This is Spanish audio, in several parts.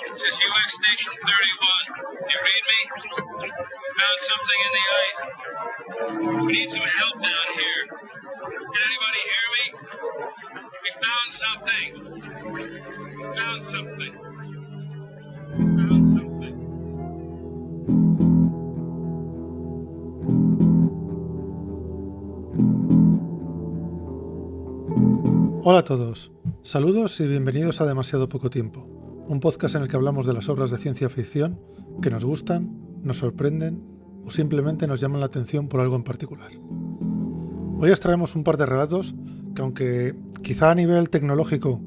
This is UX Station 31. Do you read me? We found something in the ice. We need some help down here. Can anybody hear me? We found something. We found something. We found something. Hola a todos, saludos y bienvenidos a Demasiado Poco Tiempo, un podcast en el que hablamos de las obras de ciencia ficción que nos gustan, nos sorprenden o simplemente nos llaman la atención por algo en particular. Hoy os traemos un par de relatos que, aunque quizá a nivel tecnológico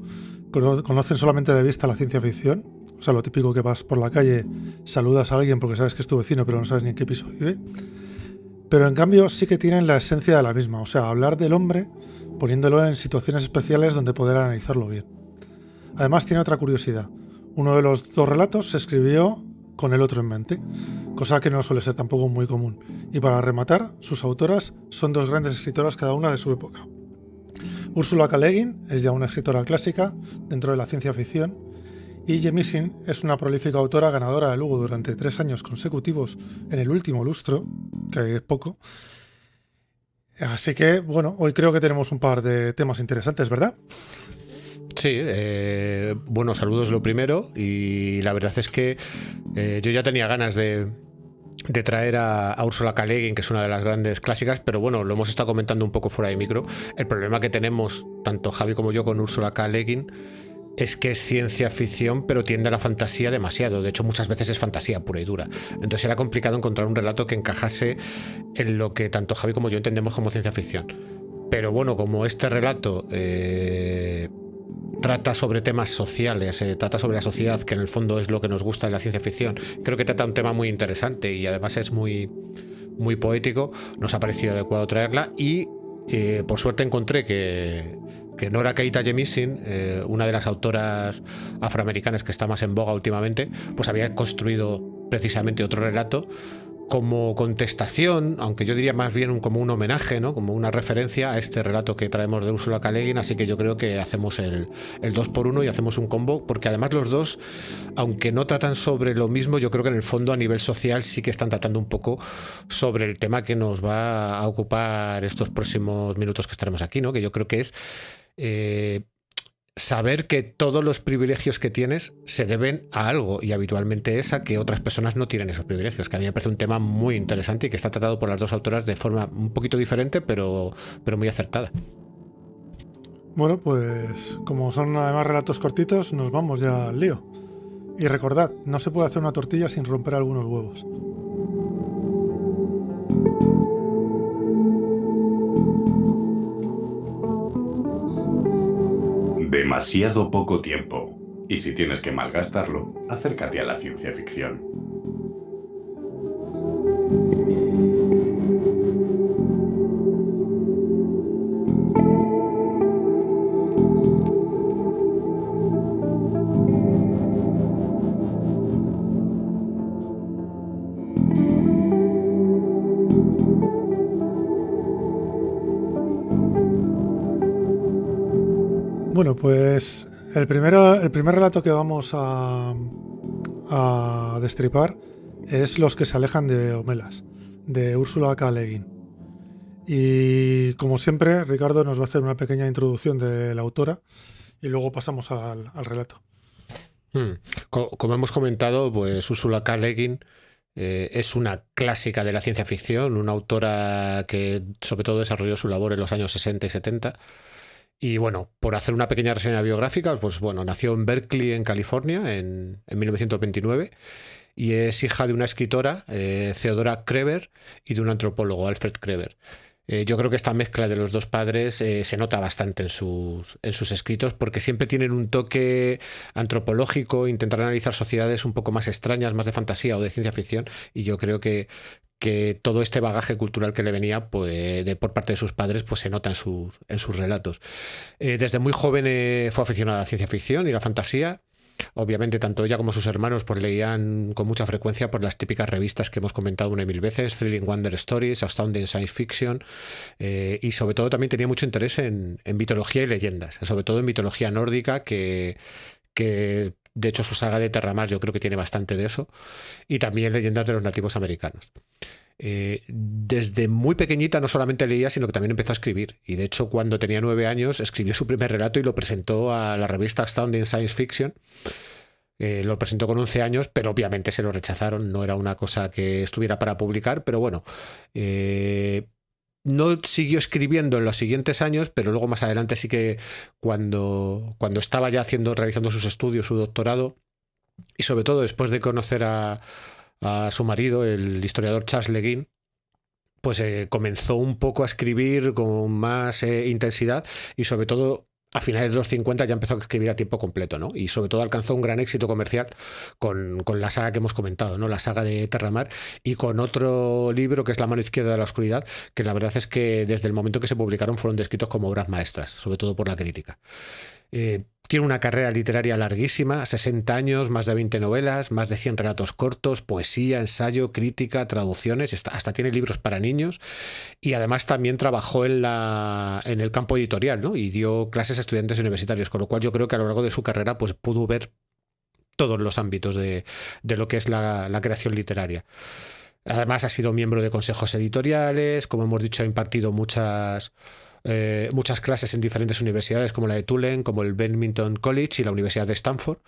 conocen solamente de vista la ciencia ficción, o sea, lo típico que vas por la calle, saludas a alguien porque sabes que es tu vecino pero no sabes ni en qué piso vive, pero en cambio sí que tienen la esencia de la misma, o sea, hablar del hombre poniéndolo en situaciones especiales donde poder analizarlo bien. Además tiene otra curiosidad, uno de los dos relatos se escribió con el otro en mente, cosa que no suele ser tampoco muy común, y para rematar, sus autoras son dos grandes escritoras cada una de su época. Ursula K. Le Guin es ya una escritora clásica dentro de la ciencia ficción, y Jemisin es una prolífica autora ganadora del Hugo durante 3 años consecutivos en el último lustro, que es poco. Así que, bueno, hoy creo que tenemos un par de temas interesantes, ¿verdad? Sí, bueno, saludos lo primero, y la verdad es que yo ya tenía ganas de traer a Ursula K. Le Guin, que es una de las grandes clásicas, pero bueno, lo hemos estado comentando un poco fuera de micro. El problema que tenemos, tanto Javi como yo, con Ursula K. Le Guin es que es ciencia ficción, pero tiende a la fantasía demasiado. De hecho, muchas veces es fantasía pura y dura. Entonces era complicado encontrar un relato que encajase en lo que tanto Javi como yo entendemos como ciencia ficción. Pero bueno, como este relato trata sobre temas sociales, trata sobre la sociedad, que en el fondo es lo que nos gusta de la ciencia ficción, creo que trata un tema muy interesante y además es muy, muy poético, nos ha parecido adecuado traerla y por suerte encontré que Nora Keita Jemisin, una de las autoras afroamericanas que está más en boga últimamente, pues había construido precisamente otro relato como contestación, aunque yo diría más bien como un homenaje, ¿no? Como una referencia a este relato que traemos de Ursula K. Le Guin, así que yo creo que hacemos el 2x1 y hacemos un combo, porque además los dos, aunque no tratan sobre lo mismo, yo creo que en el fondo a nivel social sí que están tratando un poco sobre el tema que nos va a ocupar estos próximos minutos que estaremos aquí, ¿no? Que yo creo que es saber que todos los privilegios que tienes se deben a algo, y habitualmente es a que otras personas no tienen esos privilegios, que a mí me parece un tema muy interesante y que está tratado por las dos autoras de forma un poquito diferente, pero muy acertada. Bueno, pues como son además relatos cortitos, nos vamos ya al lío. Y recordad, no se puede hacer una tortilla sin romper algunos huevos. Demasiado poco tiempo. Y si tienes que malgastarlo, acércate a la ciencia ficción. Bueno, pues el primer relato que vamos a destripar es Los que se alejan de Homelas, de Ursula K. Le Guin. Y como siempre, Ricardo nos va a hacer una pequeña introducción de la autora y luego pasamos al relato. Como hemos comentado, pues Ursula K. Le Guin es una clásica de la ciencia ficción, una autora que sobre todo desarrolló su labor en los años 60 y 70. Y bueno, por hacer una pequeña reseña biográfica, pues bueno, nació en Berkeley, en California, en 1929, y es hija de una escritora, Theodora Kreber, y de un antropólogo, Alfred Kreber. Yo creo que esta mezcla de los dos padres se nota bastante en sus escritos, porque siempre tienen un toque antropológico, intentar analizar sociedades un poco más extrañas, más de fantasía o de ciencia ficción, y yo creo que todo este bagaje cultural que le venía pues, por parte de sus padres pues se nota en sus relatos. Desde muy joven fue aficionada a la ciencia ficción y la fantasía. Obviamente tanto ella como sus hermanos pues leían con mucha frecuencia por las típicas revistas que hemos comentado una y mil veces, Thrilling Wonder Stories, Astounding Science Fiction, y sobre todo también tenía mucho interés en mitología y leyendas, sobre todo en mitología nórdica que De hecho, su saga de Terramar yo creo que tiene bastante de eso. Y también Leyendas de los nativos americanos. Desde muy pequeñita no solamente leía, sino que también empezó a escribir. Y de hecho, cuando tenía 9 años, escribió su primer relato y lo presentó a la revista Astounding Science Fiction. Lo presentó con 11 años, pero obviamente se lo rechazaron. No era una cosa que estuviera para publicar, pero bueno. No siguió escribiendo en los siguientes años, pero luego más adelante sí que cuando estaba ya realizando sus estudios, su doctorado, y sobre todo después de conocer a su marido, el historiador Charles Le Guin, pues comenzó un poco a escribir con más intensidad y sobre todo a finales de los 50 ya empezó a escribir a tiempo completo, ¿no? Y sobre todo alcanzó un gran éxito comercial con la saga que hemos comentado, ¿no? La saga de Terramar, y con otro libro que es La mano izquierda de la oscuridad, que la verdad es que desde el momento que se publicaron fueron descritos como obras maestras, sobre todo por la crítica. Tiene una carrera literaria larguísima, 60 años, más de 20 novelas, más de 100 relatos cortos, poesía, ensayo, crítica, traducciones, hasta tiene libros para niños, y además también trabajó en el campo editorial, ¿no? Y dio clases a estudiantes universitarios, con lo cual yo creo que a lo largo de su carrera pues pudo ver todos los ámbitos de lo que es la creación literaria. Además ha sido miembro de consejos editoriales, como hemos dicho, ha impartido muchas clases en diferentes universidades como la de Tulane, como el Bennington College y la Universidad de Stanford.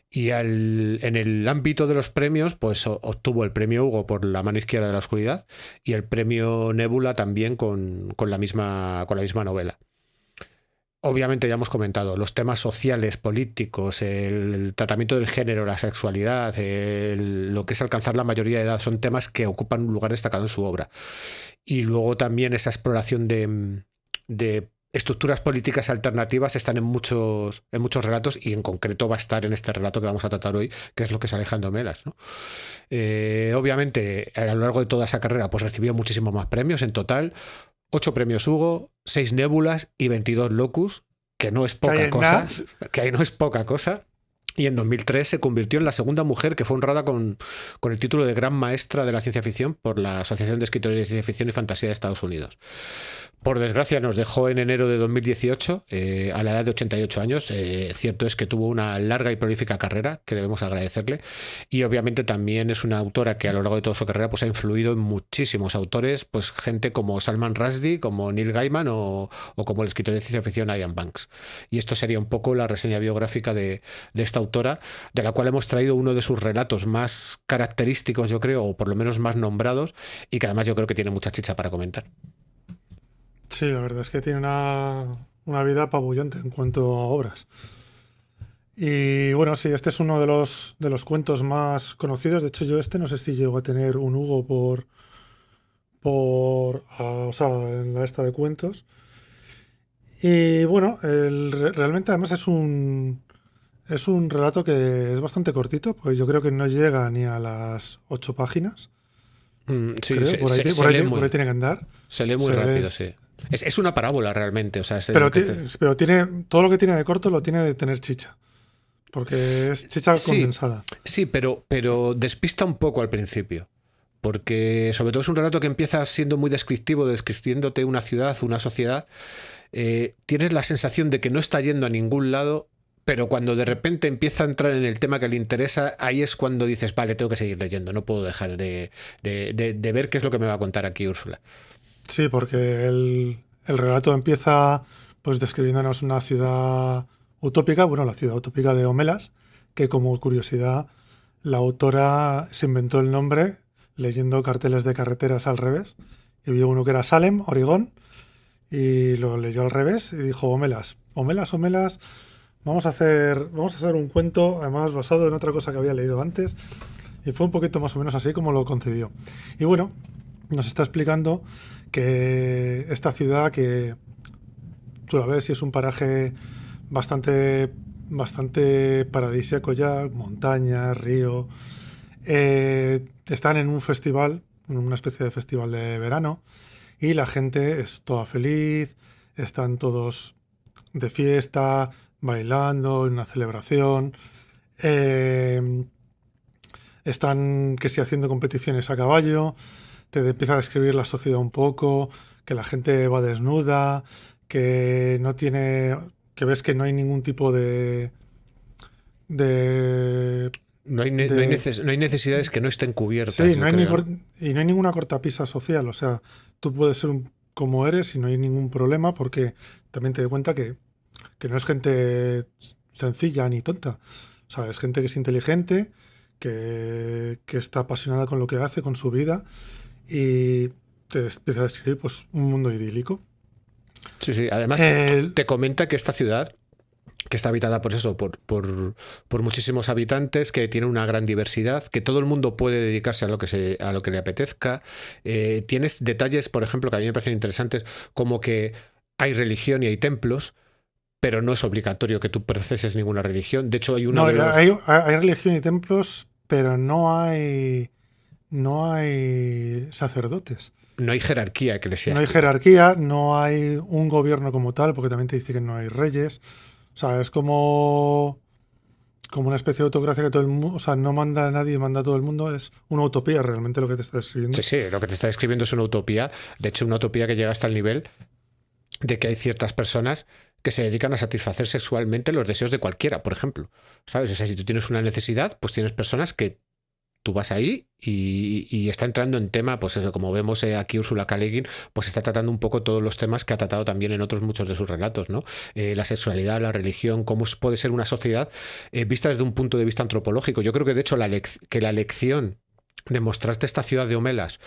Y en el ámbito de los premios, pues obtuvo el premio Hugo por La mano izquierda de la oscuridad y el premio Nebula también con la misma novela. Obviamente ya hemos comentado los temas sociales, políticos, el tratamiento del género, la sexualidad, lo que es alcanzar la mayoría de edad, son temas que ocupan un lugar destacado en su obra. Y luego también esa exploración de estructuras políticas alternativas están en muchos relatos, y en concreto va a estar en este relato que vamos a tratar hoy, que es Lo que es Alejandro Melas, ¿no? Obviamente a lo largo de toda esa carrera pues recibió muchísimos más premios, en total 8 premios Hugo, 6 Nébulas y 22 Locus, que no es poca cosa, Y en 2003 se convirtió en la segunda mujer que fue honrada con el título de Gran Maestra de la Ciencia Ficción por la Asociación de Escritores de Ciencia Ficción y Fantasía de Estados Unidos. Por desgracia nos dejó en enero de 2018, a la edad de 88 años. Cierto es que tuvo una larga y prolífica carrera, que debemos agradecerle, y obviamente también es una autora que a lo largo de toda su carrera pues ha influido en muchísimos autores, pues gente como Salman Rushdie, como Neil Gaiman o como el escritor de ciencia ficción Ian Banks. Y esto sería un poco la reseña biográfica de esta autora, de la cual hemos traído uno de sus relatos más característicos, yo creo, o por lo menos más nombrados, y que además yo creo que tiene mucha chicha para comentar. Sí, la verdad es que tiene una vida apabullante en cuanto a obras. Y bueno, sí, este es uno de los cuentos más conocidos. De hecho, yo no sé si llegó a tener un Hugo o sea, en la esta de cuentos. Y bueno, realmente además es un relato que es bastante cortito, pues yo creo que no llega ni a las 8 páginas. Sí, creo, por ahí tiene que andar. Se lee muy rápido, sí. Es una parábola realmente. O sea, pero tiene todo lo que tiene de corto lo tiene de tener chicha. Porque es chicha condensada. Sí, pero despista un poco al principio. Porque sobre todo es un relato que empieza siendo muy descriptivo, describiéndote una ciudad, una sociedad. Tienes la sensación de que no está yendo a ningún lado, pero cuando de repente empieza a entrar en el tema que le interesa, ahí es cuando dices, vale, tengo que seguir leyendo, no puedo dejar de ver qué es lo que me va a contar aquí Úrsula. Sí, porque el relato empieza pues describiéndonos una ciudad utópica, bueno, la ciudad utópica de Homelas, que como curiosidad la autora se inventó el nombre leyendo carteles de carreteras al revés, y vio uno que era Salem, Oregón, y lo leyó al revés y dijo Homelas, vamos a hacer un cuento además basado en otra cosa que había leído antes, y fue un poquito más o menos así como lo concebió. Y bueno, nos está explicando que esta ciudad, que tú la ves y es un paraje bastante paradisíaco ya, montaña, río, están en un festival, en una especie de festival de verano, y la gente es toda feliz, están todos de fiesta, bailando, en una celebración, están que sí haciendo competiciones a caballo. Te empieza a describir la sociedad un poco, que la gente va desnuda, que ves que no hay ningún tipo de No hay, no hay necesidades que no estén cubiertas. Sí, no hay y no hay ninguna cortapisa social. O sea, tú puedes ser como eres y no hay ningún problema, porque también te das cuenta que no es gente sencilla ni tonta. O sea, es gente que es inteligente, que está apasionada con lo que hace, con su vida, y te empieza a describir pues un mundo idílico. Sí, sí. Además, te comenta que esta ciudad, que está habitada por eso, por muchísimos habitantes, que tiene una gran diversidad, que todo el mundo puede dedicarse a lo que le apetezca. Tienes detalles, por ejemplo, que a mí me parecen interesantes, como que hay religión y hay templos, pero no es obligatorio que tú proceses ninguna religión. De hecho, hay una hay religión y templos, pero no hay sacerdotes. No hay jerarquía eclesiástica. No hay jerarquía, no hay un gobierno como tal, porque también te dice que no hay reyes. O sea, es como una especie de autocracia que todo el mundo, o sea, no manda a nadie, manda a todo el mundo. Es una utopía realmente lo que te está describiendo. Sí, lo que te está describiendo es una utopía. De hecho, una utopía que llega hasta el nivel de que hay ciertas personas que se dedican a satisfacer sexualmente los deseos de cualquiera, por ejemplo. ¿Sabes? O sea, si tú tienes una necesidad, pues tienes personas que tú vas ahí y está entrando en tema, pues eso, como vemos aquí Ursula K. Le Guin, pues está tratando un poco todos los temas que ha tratado también en otros muchos de sus relatos, ¿no? La sexualidad, la religión, cómo puede ser una sociedad vista desde un punto de vista antropológico. Yo creo que de hecho que la lección de mostrarte esta ciudad de Homelas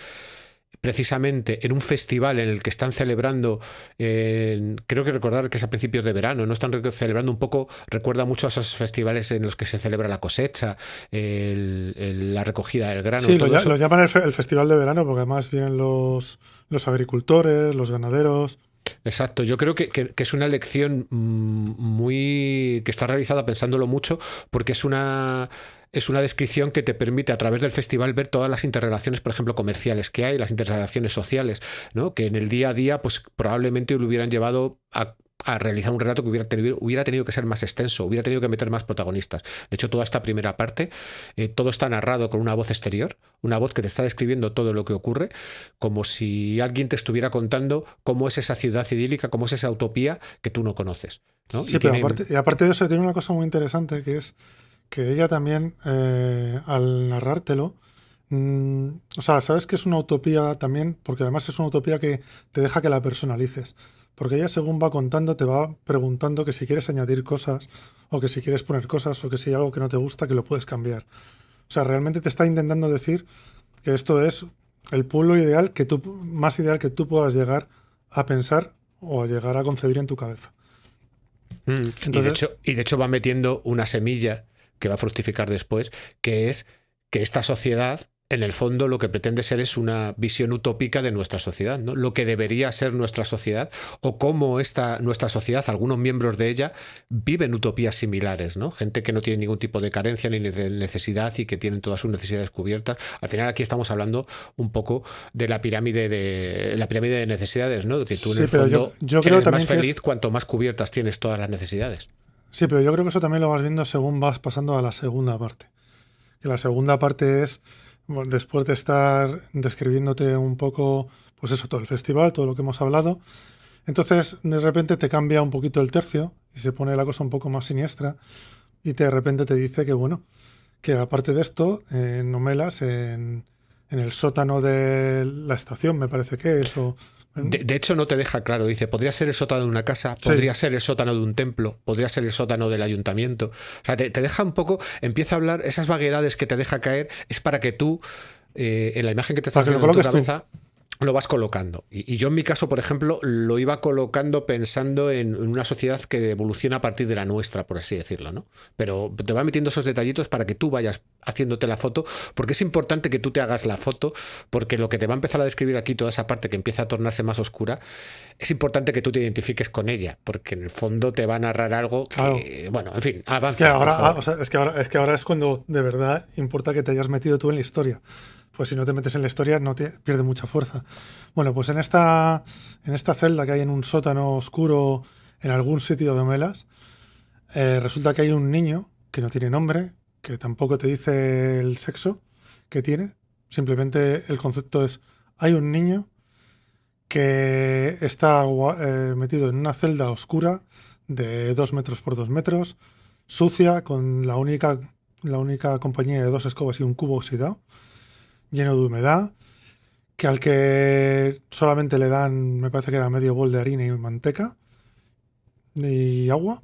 precisamente en un festival en el que están celebrando, creo que recordar que es a principios de verano, no están celebrando un poco, recuerda mucho a esos festivales en los que se celebra la cosecha, la recogida del grano. Sí, lo llaman el festival de verano, porque además vienen los agricultores, los ganaderos. Exacto, yo creo que es una lección muy que está realizada pensándolo mucho, porque es una descripción que te permite a través del festival ver todas las interrelaciones, por ejemplo, comerciales que hay, las interrelaciones sociales, ¿no? Que en el día a día pues probablemente lo hubieran llevado a realizar un relato que hubiera tenido que ser más extenso, hubiera tenido que meter más protagonistas. De hecho, toda esta primera parte, todo está narrado con una voz exterior, una voz que te está describiendo todo lo que ocurre, como si alguien te estuviera contando cómo es esa ciudad idílica, cómo es esa utopía que tú no conoces, ¿no? Sí, pero aparte de eso, tiene una cosa muy interesante, que es que ella también, al narrártelo, o sea, sabes que es una utopía también, porque además es una utopía que te deja que la personalices. Porque ella, según va contando, te va preguntando que si quieres añadir cosas, o que si quieres poner cosas, o que si hay algo que no te gusta, que lo puedes cambiar. O sea, realmente te está intentando decir que esto es el pueblo ideal más ideal que tú puedas llegar a pensar o a llegar a concebir en tu cabeza. Entonces, y de hecho va metiendo una semilla que va a fructificar después, que es que esta sociedad, en el fondo, lo que pretende ser es una visión utópica de nuestra sociedad, ¿no? Lo que debería ser nuestra sociedad, o cómo nuestra sociedad, algunos miembros de ella, viven utopías similares, ¿no? Gente que no tiene ningún tipo de carencia ni de necesidad y que tienen todas sus necesidades cubiertas. Al final aquí estamos hablando un poco de la pirámide de necesidades, ¿no? Que tú en el fondo yo creo eres más feliz cuanto más cubiertas tienes todas las necesidades. Sí, pero yo creo que eso también lo vas viendo según vas pasando a la segunda parte. Que la segunda parte es, bueno, después de estar describiéndote un poco, pues eso, todo el festival, todo lo que hemos hablado, entonces de repente te cambia un poquito el tercio y se pone la cosa un poco más siniestra y de repente te dice que, bueno, que aparte de esto, en Homelas, en el sótano de la estación, me parece que es, o... De hecho, no te deja claro. Dice, podría ser el sótano de una casa, podría ser el sótano de un templo, podría ser el sótano del ayuntamiento. O sea, te deja un poco, empieza a hablar, esas vaguedades que te deja caer, es para que tú, en la imagen que te estás haciendo en tu cabeza, lo vas colocando. Y yo en mi caso, por ejemplo, lo iba colocando pensando en una sociedad que evoluciona a partir de la nuestra, por así decirlo, ¿no? Pero te va metiendo esos detallitos para que tú vayas haciéndote la foto, porque es importante que tú te hagas la foto, porque lo que te va a empezar a describir aquí, toda esa parte que empieza a tornarse más oscura, es importante que tú te identifiques con ella, porque en el fondo te va a narrar algo que, bueno, en fin, avanza. Es que ahora es cuando de verdad importa que te hayas metido tú en la historia. Pues si no te metes en la historia no te pierde mucha fuerza. Bueno, pues en esta celda que hay en un sótano oscuro en algún sitio de Homelas, resulta que hay un niño que no tiene nombre, que tampoco te dice el sexo que tiene. Simplemente el concepto es, hay un niño que está metido en una celda oscura de 2 metros por 2 metros, sucia, con la única compañía de 2 escobas y un cubo oxidado, lleno de humedad, que al que solamente le dan, me parece que era medio bol de harina y manteca y agua.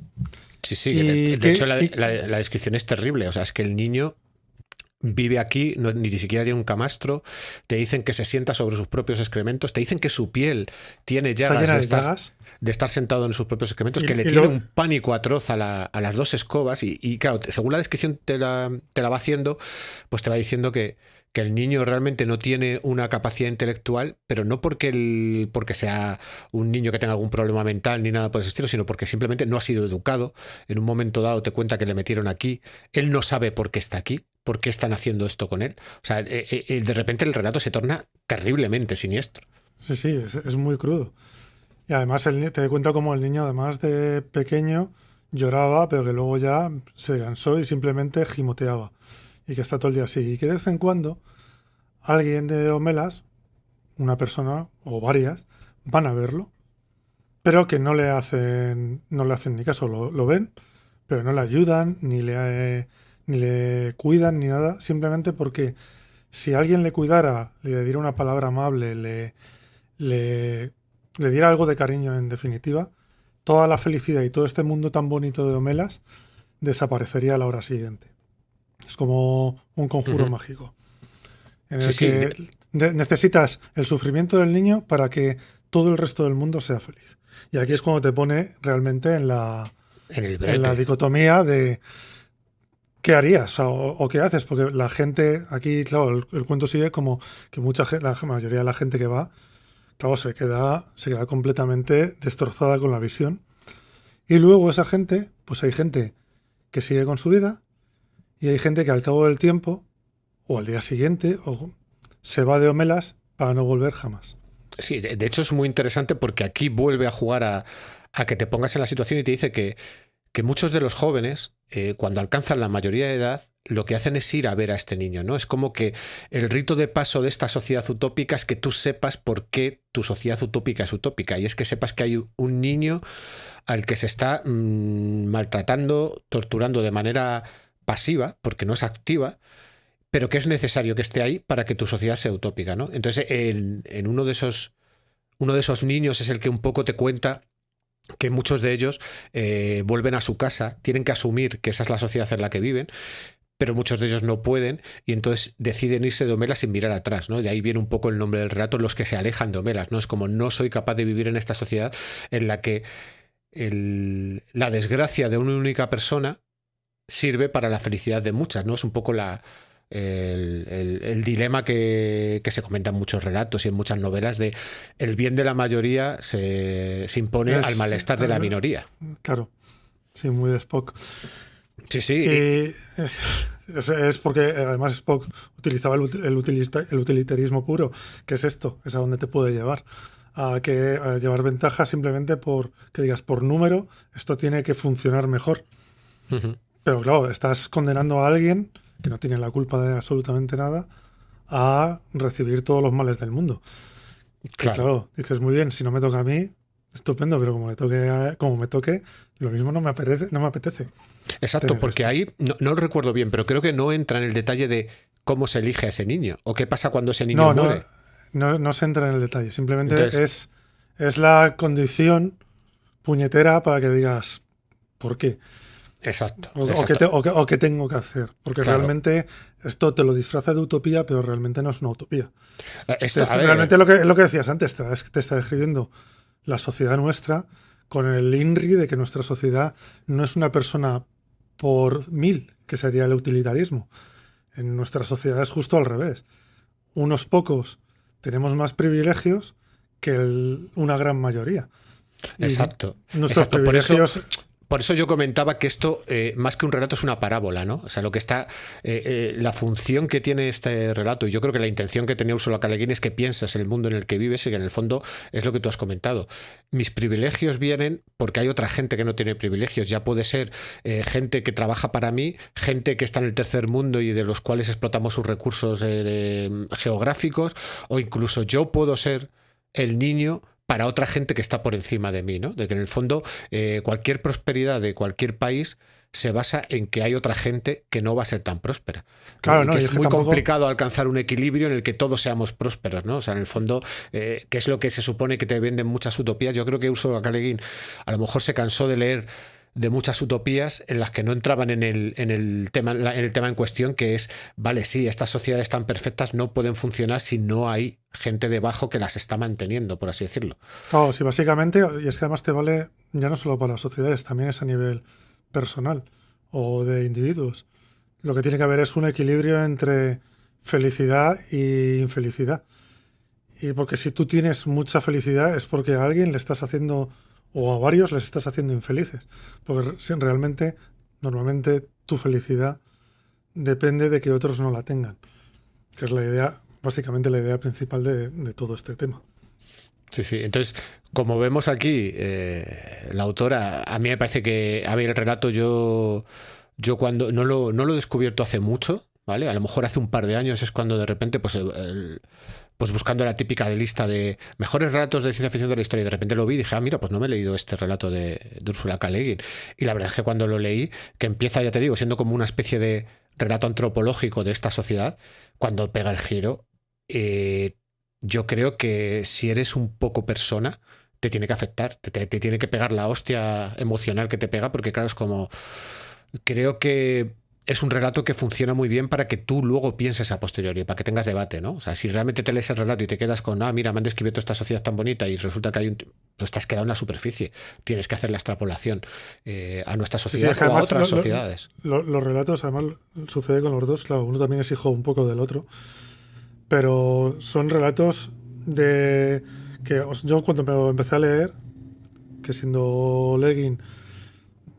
Sí, Y de hecho la descripción es terrible. O sea, es que el niño vive aquí, ni siquiera tiene un camastro, te dicen que se sienta sobre sus propios excrementos, te dicen que su piel tiene está llena de llagas. De estar sentado en sus propios excrementos, que le Y tiene un pánico atroz a las 2 escobas y claro, según la descripción te la va haciendo, pues te va diciendo que el niño realmente no tiene una capacidad intelectual, pero no porque sea un niño que tenga algún problema mental ni nada por ese estilo, sino porque simplemente no ha sido educado. En un momento dado te cuenta que le metieron aquí, él no sabe por qué está aquí, por qué están haciendo esto con él. O sea, de repente el relato se torna terriblemente siniestro. Sí, es muy crudo. Y además te cuenta como el niño, además de pequeño, lloraba, pero que luego ya se cansó y simplemente gimoteaba. Y que está todo el día así. Y que de vez en cuando alguien de Homelas, una persona o varias, van a verlo, pero que no le hacen ni caso. Lo ven, pero no le ayudan, ni le cuidan, ni nada. Simplemente porque si alguien le cuidara, le diera una palabra amable, le diera algo de cariño, en definitiva, toda la felicidad y todo este mundo tan bonito de Homelas desaparecería a la hora siguiente. Es como un conjuro mágico en el que necesitas el sufrimiento del niño para que todo el resto del mundo sea feliz. Y aquí es cuando te pone realmente en la dicotomía de ¿qué harías o qué haces? Porque la gente, aquí, claro, el cuento sigue como que la mayoría de la gente que va, claro, se queda completamente destrozada con la visión. Y luego esa gente, pues hay gente que sigue con su vida y hay gente que al cabo del tiempo o al día siguiente se va de Homelas para no volver jamás. Sí, de hecho es muy interesante porque aquí vuelve a jugar a que te pongas en la situación y te dice que muchos de los jóvenes, cuando alcanzan la mayoría de edad, lo que hacen es ir a ver a este niño, ¿no? Es como que el rito de paso de esta sociedad utópica es que tú sepas por qué tu sociedad utópica es utópica, y es que sepas que hay un niño al que se está maltratando, torturando de manera pasiva, porque no es activa, pero que es necesario que esté ahí para que tu sociedad sea utópica, ¿no? Entonces, en uno de esos niños es el que un poco te cuenta que muchos de ellos vuelven a su casa, tienen que asumir que esa es la sociedad en la que viven, pero muchos de ellos no pueden y entonces deciden irse de Homelas sin mirar atrás, ¿no? De ahí viene un poco el nombre del relato, los que se alejan de Homelas, ¿no? Es como no soy capaz de vivir en esta sociedad en la que la desgracia de una única persona sirve para la felicidad de muchas, ¿no? Es un poco el dilema que se comenta en muchos relatos y en muchas novelas de el bien de la mayoría se impone al malestar de la minoría. Claro, sí, muy de Spock. Sí. Es porque además Spock utilizaba el utilitarismo puro, que es esto, es a donde te puede llevar. A llevar ventaja simplemente que digas, por número, esto tiene que funcionar mejor. Uh-huh. Pero claro, estás condenando a alguien que no tiene la culpa de absolutamente nada a recibir todos los males del mundo. Claro, dices, muy bien, si no me toca a mí, estupendo, pero como me toque, lo mismo no me apetece. Exacto, porque ahí, no recuerdo bien, pero creo que no entra en el detalle de cómo se elige a ese niño o qué pasa cuando ese niño muere. No se entra en el detalle, simplemente entonces, es la condición puñetera para que digas, ¿por qué? Exacto. O qué tengo que hacer. Porque realmente esto te lo disfraza de utopía, pero realmente no es una utopía. Realmente lo que decías antes, te está describiendo la sociedad nuestra con el INRI de que nuestra sociedad no es una persona por 1000, que sería el utilitarismo. En nuestra sociedad es justo al revés. Unos pocos tenemos más privilegios que una gran mayoría. Exacto. Nuestros privilegios... Por eso yo comentaba que esto, más que un relato, es una parábola, ¿no? O sea, lo que está, la función que tiene este relato, y yo creo que la intención que tenía Ursula K. Le Guin es que piensas en el mundo en el que vives y que en el fondo es lo que tú has comentado. Mis privilegios vienen porque hay otra gente que no tiene privilegios. Ya puede ser gente que trabaja para mí, gente que está en el tercer mundo y de los cuales explotamos sus recursos geográficos, o incluso yo puedo ser el niño para otra gente que está por encima de mí, ¿no? De que en el fondo cualquier prosperidad de cualquier país se basa en que hay otra gente que no va a ser tan próspera. Claro, Y no, que y es es que muy tampoco... complicado alcanzar un equilibrio en el que todos seamos prósperos, ¿no? O sea, en el fondo, ¿qué es lo que se supone que te venden muchas utopías? Yo creo que Ursula K. Le Guin a lo mejor se cansó de leer de muchas utopías en las que no entraban en el tema en cuestión, que es, vale, sí, estas sociedades tan perfectas no pueden funcionar si no hay gente debajo que las está manteniendo, por así decirlo. Claro, sí, básicamente, y es que además te vale ya no solo para las sociedades, también es a nivel personal o de individuos. Lo que tiene que haber es un equilibrio entre felicidad e infelicidad. Y porque si tú tienes mucha felicidad es porque a alguien le estás haciendo, o a varios les estás haciendo infelices. Porque realmente, normalmente tu felicidad depende de que otros no la tengan. Que es la idea, básicamente la idea principal de todo este tema. Sí, sí. Entonces, como vemos aquí, la autora, a mí me parece que, a ver, el relato yo cuando no lo he descubierto hace mucho, ¿vale? A lo mejor hace un par de años es cuando de repente, pues buscando la típica de lista de mejores relatos de ciencia ficción de la historia, y de repente lo vi y dije, mira, pues no me he leído este relato de Ursula K. Le Guin. Y la verdad es que cuando lo leí, que empieza, ya te digo, siendo como una especie de relato antropológico de esta sociedad, cuando pega el giro, yo creo que si eres un poco persona, te tiene que afectar, te tiene que pegar la hostia emocional que te pega, porque claro, es como... Creo que es un relato que funciona muy bien para que tú luego pienses a posteriori, para que tengas debate, ¿no? O sea, si realmente te lees el relato y te quedas con, mira, me han descrito esta sociedad tan bonita y resulta que hay un... Pues te has quedado en la superficie. Tienes que hacer la extrapolación a nuestra sociedad o a otras sociedades. Los relatos, además, sucede con los dos. Claro, uno también es hijo un poco del otro. Pero son relatos de... que yo cuando me lo empecé a leer, que siendo Le Guin,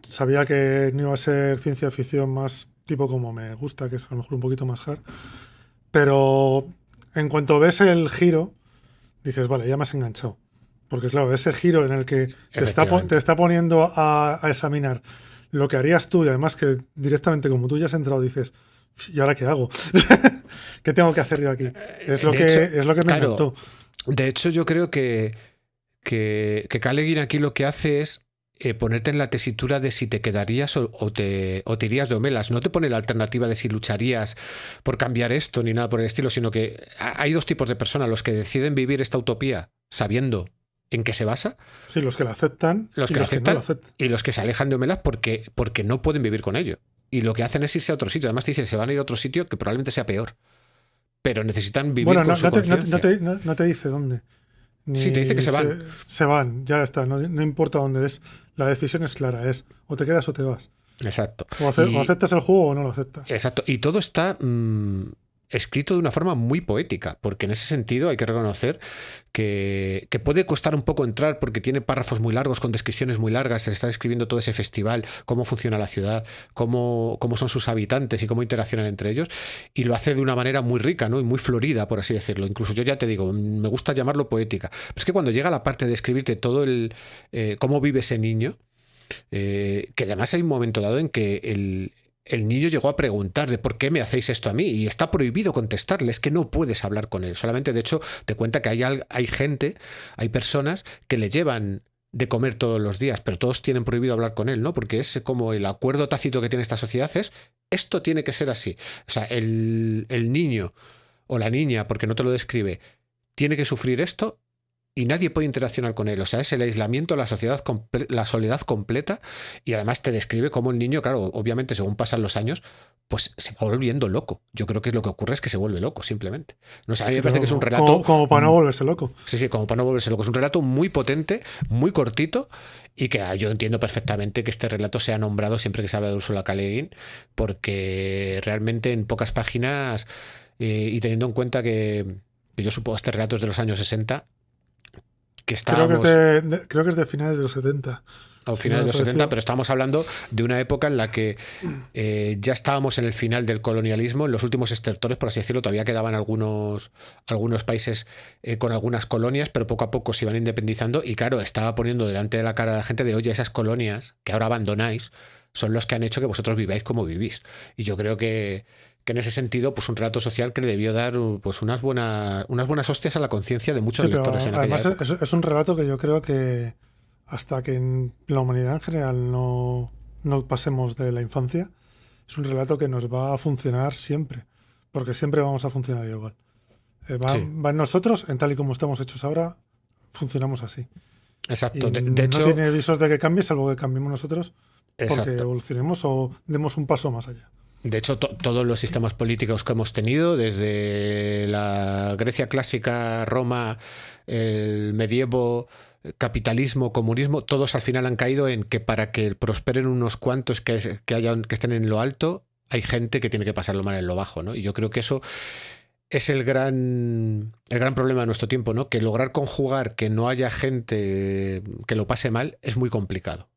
sabía que no iba a ser ciencia ficción más tipo como me gusta, que es a lo mejor un poquito más hard. Pero en cuanto ves el giro, dices, vale, ya me has enganchado. Porque claro, ese giro en el que te está poniendo a examinar lo que harías tú, y además que directamente como tú ya has entrado dices, ¿y ahora qué hago? ¿Qué tengo que hacer yo aquí? Es lo que me encantó. De hecho, yo creo que K. Le Guin aquí lo que hace es ponerte en la tesitura de si te quedarías o te irías de homelas. No te pone la alternativa de si lucharías por cambiar esto ni nada por el estilo, sino que hay dos tipos de personas: los que deciden vivir esta utopía sabiendo en qué se basa. Sí, los que la aceptan, los que no la aceptan, y los que se alejan de homelas porque no pueden vivir con ello. Y lo que hacen es irse a otro sitio. Además te dicen, se van a ir a otro sitio que probablemente sea peor. Pero necesitan vivir con su conciencia. No te dice dónde. Sí, te dice que se van. Se van, ya está. No importa dónde es. La decisión es clara. Es o te quedas o te vas. Exacto. O aceptas el juego o no lo aceptas. Exacto. Y todo está escrito de una forma muy poética, porque en ese sentido hay que reconocer que puede costar un poco entrar porque tiene párrafos muy largos con descripciones muy largas. Se está describiendo todo ese festival, cómo funciona la ciudad, cómo son sus habitantes y cómo interaccionan entre ellos, y lo hace de una manera muy rica, ¿no? Y muy florida, por así decirlo. Incluso yo ya te digo, me gusta llamarlo poética. Pero es que cuando llega la parte de escribirte todo cómo vive ese niño, que además hay un momento dado en que el niño llegó a preguntar de por qué me hacéis esto a mí, y está prohibido contestarle, es que no puedes hablar con él. Solamente, de hecho, te cuenta que hay gente, hay personas que le llevan de comer todos los días, pero todos tienen prohibido hablar con él, ¿no? Porque es como el acuerdo tácito que tiene esta sociedad es, esto tiene que ser así. O sea, el niño o la niña, porque no te lo describe, tiene que sufrir esto y nadie puede interaccionar con él. O sea, es el aislamiento, la soledad completa, y además te describe cómo el niño, claro, obviamente según pasan los años, pues se va volviendo loco. Yo creo que lo que ocurre es que se vuelve loco, simplemente. No sé, a mí me parece que es un relato... Como para no volverse loco. Sí, como para no volverse loco. Es un relato muy potente, muy cortito, y que yo entiendo perfectamente que este relato sea nombrado siempre que se habla de Ursula K. Le Guin, porque realmente en pocas páginas, y teniendo en cuenta que yo supongo este relato es de los años 60, que estábamos... creo que es de finales de los 70. O finales de los 70, pero estamos hablando de una época en la que ya estábamos en el final del colonialismo, en los últimos estertores, por así decirlo. Todavía quedaban algunos países con algunas colonias, pero poco a poco se iban independizando, y claro, estaba poniendo delante de la cara de la gente de, oye, esas colonias que ahora abandonáis son los que han hecho que vosotros viváis como vivís. Y yo creo que en ese sentido, pues un relato social que le debió dar pues unas buenas hostias a la conciencia de muchos lectores en aquella época. Es un relato que yo creo que hasta que en la humanidad en general no no pasemos de la infancia, es un relato que nos va a funcionar siempre, porque siempre vamos a funcionar igual. Va en nosotros, en tal y como estamos hechos ahora, funcionamos así. Exacto. Y De hecho, no tiene visos de que cambie, salvo que cambiemos nosotros porque exacto. evolucionemos o demos un paso más allá. De hecho, todos los sistemas políticos que hemos tenido, desde la Grecia clásica, Roma, el medievo, capitalismo, comunismo, todos al final han caído en que para que prosperen unos cuantos que estén en lo alto, hay gente que tiene que pasarlo mal en lo bajo, ¿no? Y yo creo que eso es el gran problema de nuestro tiempo, ¿no? Que lograr conjugar que no haya gente que lo pase mal es muy complicado.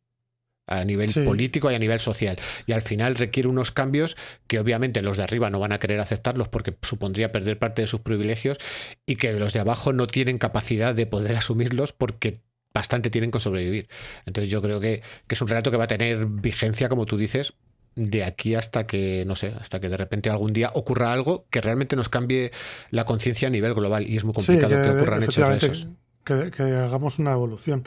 A nivel político y a nivel social. Y al final requiere unos cambios que obviamente los de arriba no van a querer aceptarlos porque supondría perder parte de sus privilegios y que los de abajo no tienen capacidad de poder asumirlos porque bastante tienen que sobrevivir. Entonces yo creo que es un relato que va a tener vigencia, como tú dices, de aquí hasta que, no sé, hasta que de repente algún día ocurra algo que realmente nos cambie la conciencia a nivel global y es muy complicado que ocurran hechos de esos. Que hagamos una evolución.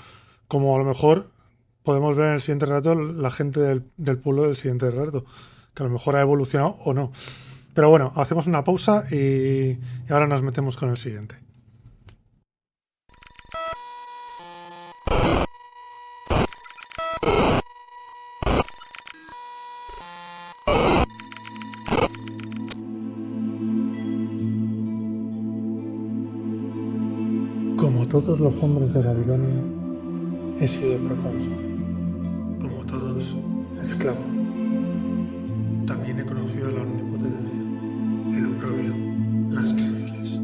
Como a lo mejor podemos ver en el siguiente relato la gente del pueblo del siguiente relato, que a lo mejor ha evolucionado o no. Pero bueno, hacemos una pausa y ahora nos metemos con el siguiente. Como todos los hombres de Babilonia, he sido procónsul. Como todos, esclavo. También he conocido la omnipotencia, el oprobio, las cárceles.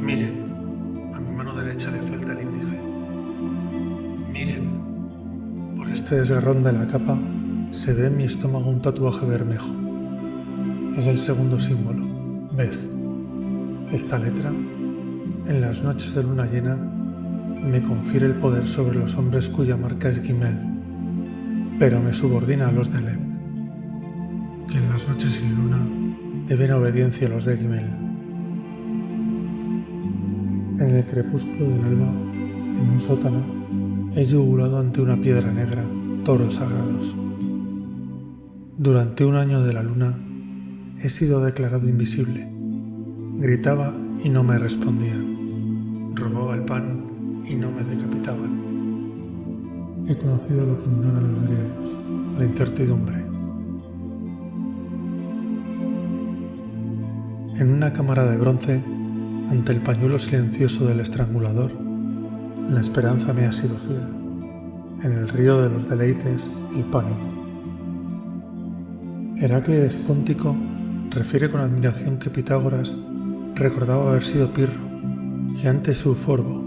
Miren, a mi mano derecha le falta el índice. Miren, por este desgarrón de la capa se ve en mi estómago un tatuaje bermejo. Es el segundo símbolo, Beth. Esta letra, en las noches de luna llena, me confiere el poder sobre los hombres cuya marca es Gimel, pero me subordina a los de Alep, que en las noches sin luna deben obediencia a los de Gimel. En el crepúsculo del alba, en un sótano, he yugulado ante una piedra negra toros sagrados. Durante un año de la luna he sido declarado invisible. Gritaba y no me respondían. Robaba el pan y no me decapitaban. He conocido lo que ignoran los griegos, la incertidumbre. En una cámara de bronce, ante el pañuelo silencioso del estrangulador, la esperanza me ha sido fiel. En el río de los deleites, el pánico. Heráclides Póntico refiere con admiración que Pitágoras recordaba haber sido Pirro, y antes Euforbo,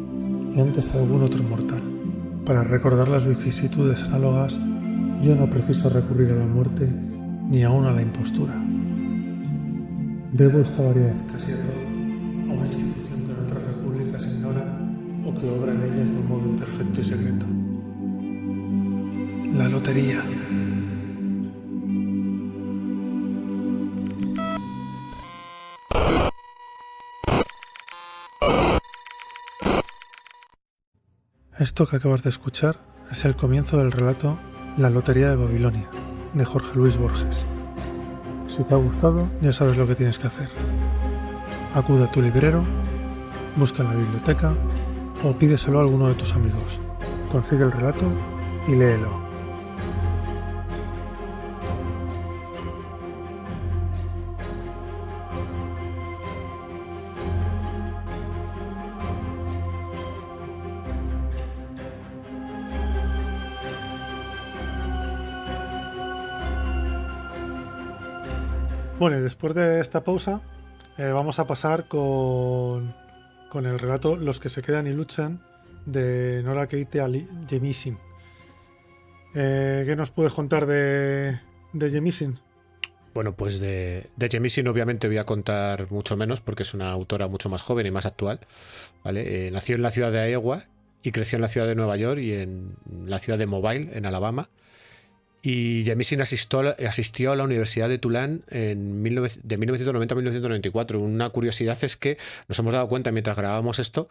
y antes algún otro mortal. Para recordar las vicisitudes análogas, yo no preciso recurrir a la muerte ni aún a la impostura. Debo esta variedad casi atroz a una institución que en otras repúblicas ignoran o que obra en ellas de un modo imperfecto y secreto. La lotería. Esto que acabas de escuchar es el comienzo del relato La Lotería de Babilonia, de Jorge Luis Borges. Si te ha gustado, ya sabes lo que tienes que hacer. Acude a tu librero, busca en la biblioteca o pídeselo a alguno de tus amigos. Consigue el relato y léelo. Bueno, y después de esta pausa vamos a pasar con el relato Los que se quedan y luchan de Nora Keite Jemisin. ¿Qué nos puedes contar de Jemisin? Bueno, pues de Jemisin obviamente voy a contar mucho menos porque es una autora mucho más joven y más actual, ¿vale? Nació en la ciudad de Iowa y creció en la ciudad de Nueva York y en la ciudad de Mobile, en Alabama. Y Jemisin asistió a la Universidad de Tulane de 1990 a 1994. Una curiosidad es que nos hemos dado cuenta mientras grabábamos esto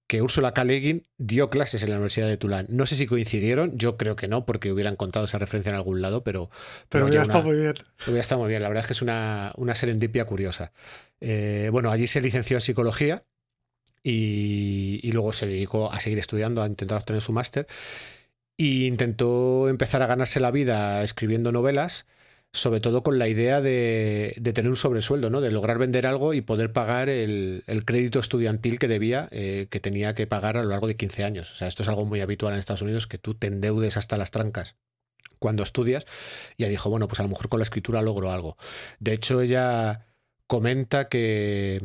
que Ursula K. Le Guin dio clases en la Universidad de Tulane. No sé si coincidieron, yo creo que no, porque hubieran contado esa referencia en algún lado, pero Pero ya está muy bien. hubiera estado muy bien. La verdad es que es una serendipia curiosa. Bueno, allí se licenció en psicología y luego se dedicó a seguir estudiando, a intentar obtener su máster. Y intentó empezar a ganarse la vida escribiendo novelas, sobre todo con la idea de tener un sobresueldo, ¿no? De lograr vender algo y poder pagar el crédito estudiantil que debía, que tenía que pagar a lo largo de 15 años. O sea, esto es algo muy habitual en Estados Unidos, que tú te endeudes hasta las trancas cuando estudias. Y ella dijo, bueno, pues a lo mejor con la escritura logro algo. De hecho, ella comenta que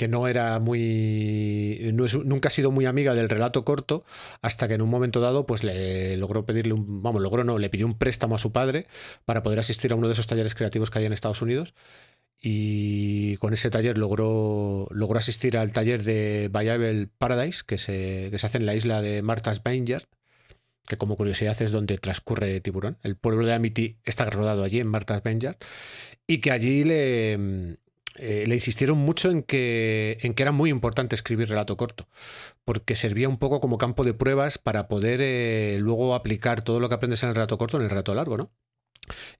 no era muy, nunca ha sido muy amiga del relato corto, hasta que en un momento dado pues le logró pedirle le pidió un préstamo a su padre para poder asistir a uno de esos talleres creativos que hay en Estados Unidos, y con ese taller logró asistir al taller de Viable Paradise que se hace en la isla de Martha's Vineyard, que como curiosidad es donde transcurre Tiburón. El pueblo de Amity está rodado allí en Martha's Vineyard, y que allí le insistieron mucho en que era muy importante escribir relato corto, porque servía un poco como campo de pruebas para poder luego aplicar todo lo que aprendes en el relato corto en el relato largo, ¿no?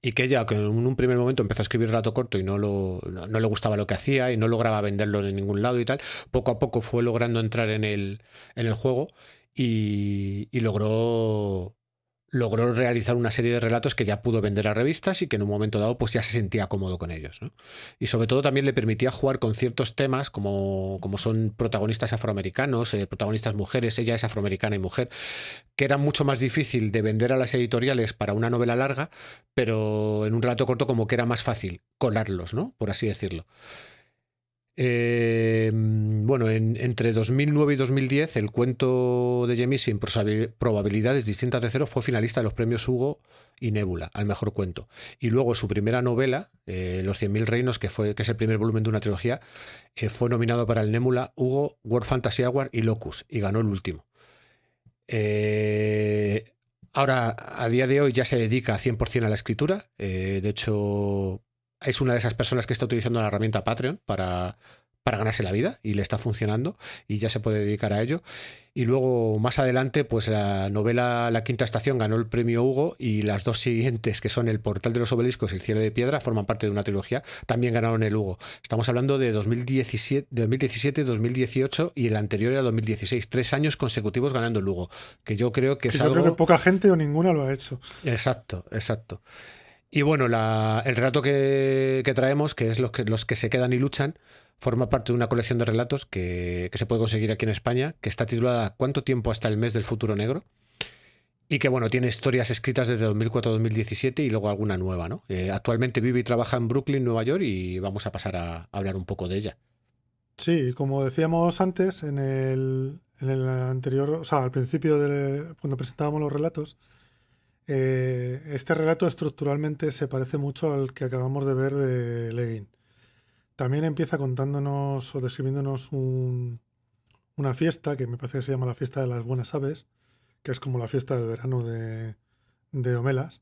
Y que ella, que en un primer momento empezó a escribir relato corto y no le gustaba lo que hacía y no lograba venderlo en ningún lado y tal, poco a poco fue logrando entrar en el juego y logró realizar una serie de relatos que ya pudo vender a revistas y que en un momento dado pues ya se sentía cómodo con ellos, ¿no? Y sobre todo también le permitía jugar con ciertos temas como son protagonistas afroamericanos, protagonistas mujeres, ella es afroamericana y mujer, que era mucho más difícil de vender a las editoriales para una novela larga, pero en un relato corto como que era más fácil colarlos, ¿no? Por así decirlo. Bueno, entre 2009 y 2010 el cuento de Jemisin, Probabilidades distintas de cero, fue finalista de los premios Hugo y Nébula al mejor cuento. Y luego su primera novela, Los 100.000 reinos, que es el primer volumen de una trilogía, fue nominado para el Nébula, Hugo, World Fantasy Award y Locus, y ganó el último. Ahora, a día de hoy, ya se dedica 100% a la escritura. De hecho, es una de esas personas que está utilizando la herramienta Patreon para ganarse la vida, y le está funcionando y ya se puede dedicar a ello. Y luego, más adelante, pues la novela La Quinta Estación ganó el premio Hugo, y las dos siguientes, que son El Portal de los Obeliscos y El Cielo de Piedra, forman parte de una trilogía, también ganaron el Hugo. Estamos hablando de 2017, 2018 y el anterior era 2016. 3 años consecutivos ganando el Hugo, que yo creo que es algo... Yo creo que poca gente o ninguna lo ha hecho. Exacto. Y bueno, el relato que traemos, que es los que se quedan y luchan, forma parte de una colección de relatos que se puede conseguir aquí en España, que está titulada ¿Cuánto tiempo hasta el mes del futuro negro? Y que, bueno, tiene historias escritas desde 2004 a 2017 y luego alguna nueva, ¿no? Actualmente vive y trabaja en Brooklyn, Nueva York, y vamos a pasar a hablar un poco de ella. Sí, como decíamos antes, en el anterior, o sea, al principio cuando presentábamos los relatos, este relato estructuralmente se parece mucho al que acabamos de ver de Le Guin. También empieza contándonos o describiéndonos una fiesta que me parece que se llama la fiesta de las buenas aves, que es como la fiesta del verano de Homelas.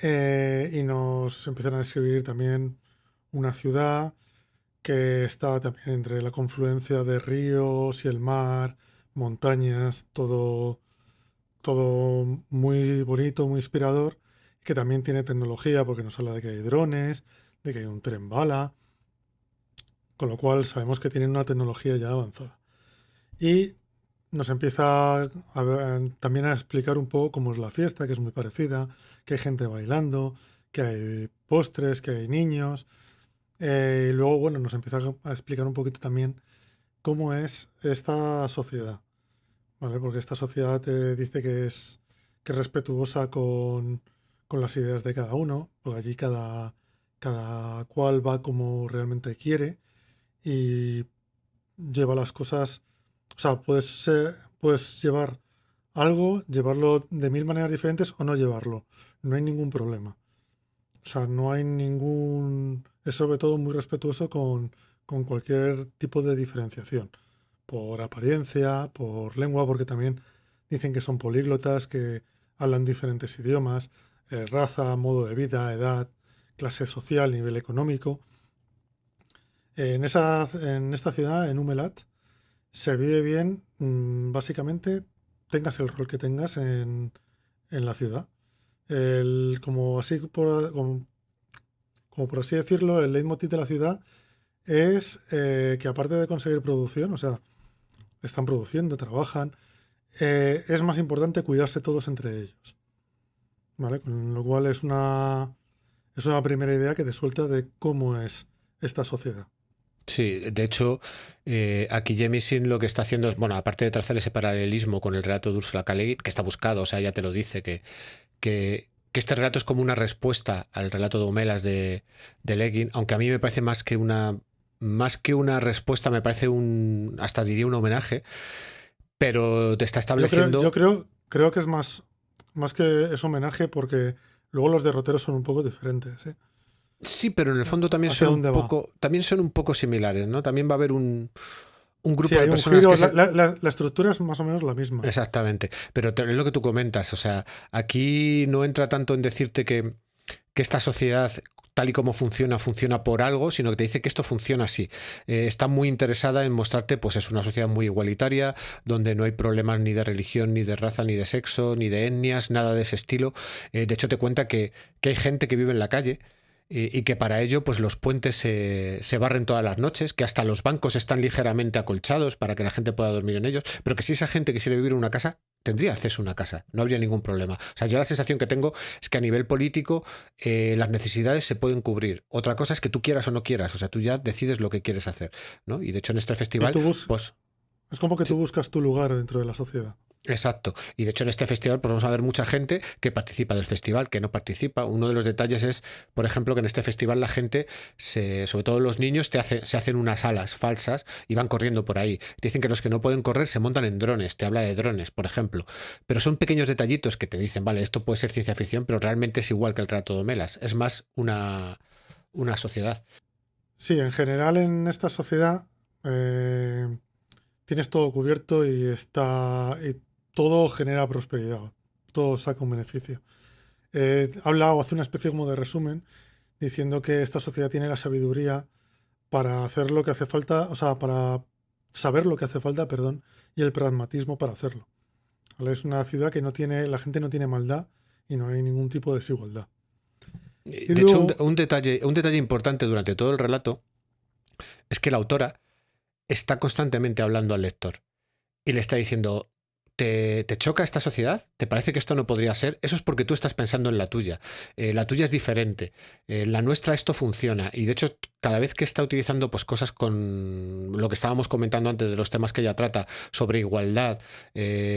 Y nos empiezan a describir también una ciudad que está también entre la confluencia de ríos y el mar, montañas, todo muy bonito, muy inspirador, que también tiene tecnología porque nos habla de que hay drones, de que hay un tren bala, con lo cual sabemos que tienen una tecnología ya avanzada. Y nos empieza también a explicar un poco cómo es la fiesta, que es muy parecida, que hay gente bailando, que hay postres, que hay niños. Y luego, bueno, nos empieza a explicar un poquito también cómo es esta sociedad, ¿vale? Porque esta sociedad te dice que es respetuosa con las ideas de cada uno, porque allí cada cual va como realmente quiere y lleva las cosas, o sea, puedes llevar algo, llevarlo de 1000 maneras diferentes o no llevarlo, no hay ningún problema. O sea, no hay ningún... Es sobre todo muy respetuoso con cualquier tipo de diferenciación. Por apariencia, por lengua, porque también dicen que son políglotas, que hablan diferentes idiomas, raza, modo de vida, edad, clase social, nivel económico. En esta ciudad, en Umelat, se vive bien, básicamente, tengas el rol que tengas en la ciudad. Como por así decirlo, el leitmotiv de la ciudad es que aparte de conseguir producción, o sea, están produciendo, trabajan, es más importante cuidarse todos entre ellos. ¿Vale? Con lo cual es una primera idea que te suelta de cómo es esta sociedad. Sí, de hecho, aquí Jemisin lo que está haciendo es, bueno, aparte de trazar ese paralelismo con el relato de Ursula K. Le Guin, que está buscado, o sea, ya te lo dice, que este relato es como una respuesta al relato de Homelas de Le Guin, aunque a mí me parece más que una respuesta, me parece hasta diría un homenaje, pero te está estableciendo... Creo que es más que es homenaje porque luego los derroteros son un poco diferentes. ¿Sí? Sí, pero en el fondo también ¿Hacia son dónde va? también son un poco similares, ¿no? También va a haber un Sí, grupo de hay un personas giro. que se... La estructura es más o menos la misma. Exactamente, pero es lo que tú comentas, o sea, aquí no entra tanto en decirte que esta sociedad tal y como funciona por algo, sino que te dice que esto funciona así. Está muy interesada en mostrarte, pues es una sociedad muy igualitaria, donde no hay problemas ni de religión, ni de raza, ni de sexo, ni de etnias, nada de ese estilo. De hecho, te cuenta que hay gente que vive en la calle y que para ello pues los puentes se barren todas las noches, que hasta los bancos están ligeramente acolchados para que la gente pueda dormir en ellos, pero que si esa gente quisiera vivir en una casa, tendría acceso a una casa, no habría ningún problema. O sea, yo la sensación que tengo es que a nivel político las necesidades se pueden cubrir. Otra cosa es que tú quieras o no quieras, o sea, tú ya decides lo que quieres hacer, ¿no? Y de hecho en este Y festival, pues... es como que tú buscas tu lugar dentro de la sociedad. Exacto. Y de hecho en este festival pues vamos a ver mucha gente que participa del festival, que no participa. Uno de los detalles es, por ejemplo, que en este festival la gente, sobre todo los niños, se hacen unas alas falsas y van corriendo por ahí. Te dicen que los que no pueden correr se montan en drones, te habla de drones, por ejemplo. Pero son pequeños detallitos que te dicen, vale, esto puede ser ciencia ficción, pero realmente es igual que el relato de Homelas. Es más una sociedad. Sí, en general en esta sociedad tienes todo cubierto y todo genera prosperidad. Todo saca un beneficio. Hace una especie como de resumen diciendo que esta sociedad tiene la sabiduría para hacer lo que hace falta, o sea, para saber lo que hace falta, perdón, y el pragmatismo para hacerlo. ¿Vale? Es una ciudad que la gente no tiene maldad y no hay ningún tipo de desigualdad. Y De hecho, luego, un detalle importante durante todo el relato es que la autora está constantemente hablando al lector y le está diciendo, ¿te choca esta sociedad? ¿Te parece que esto no podría ser? Eso es porque tú estás pensando en la tuya. La tuya es diferente. La nuestra esto funciona. Y de hecho, cada vez que está utilizando pues, cosas con lo que estábamos comentando antes de los temas que ella trata, sobre igualdad,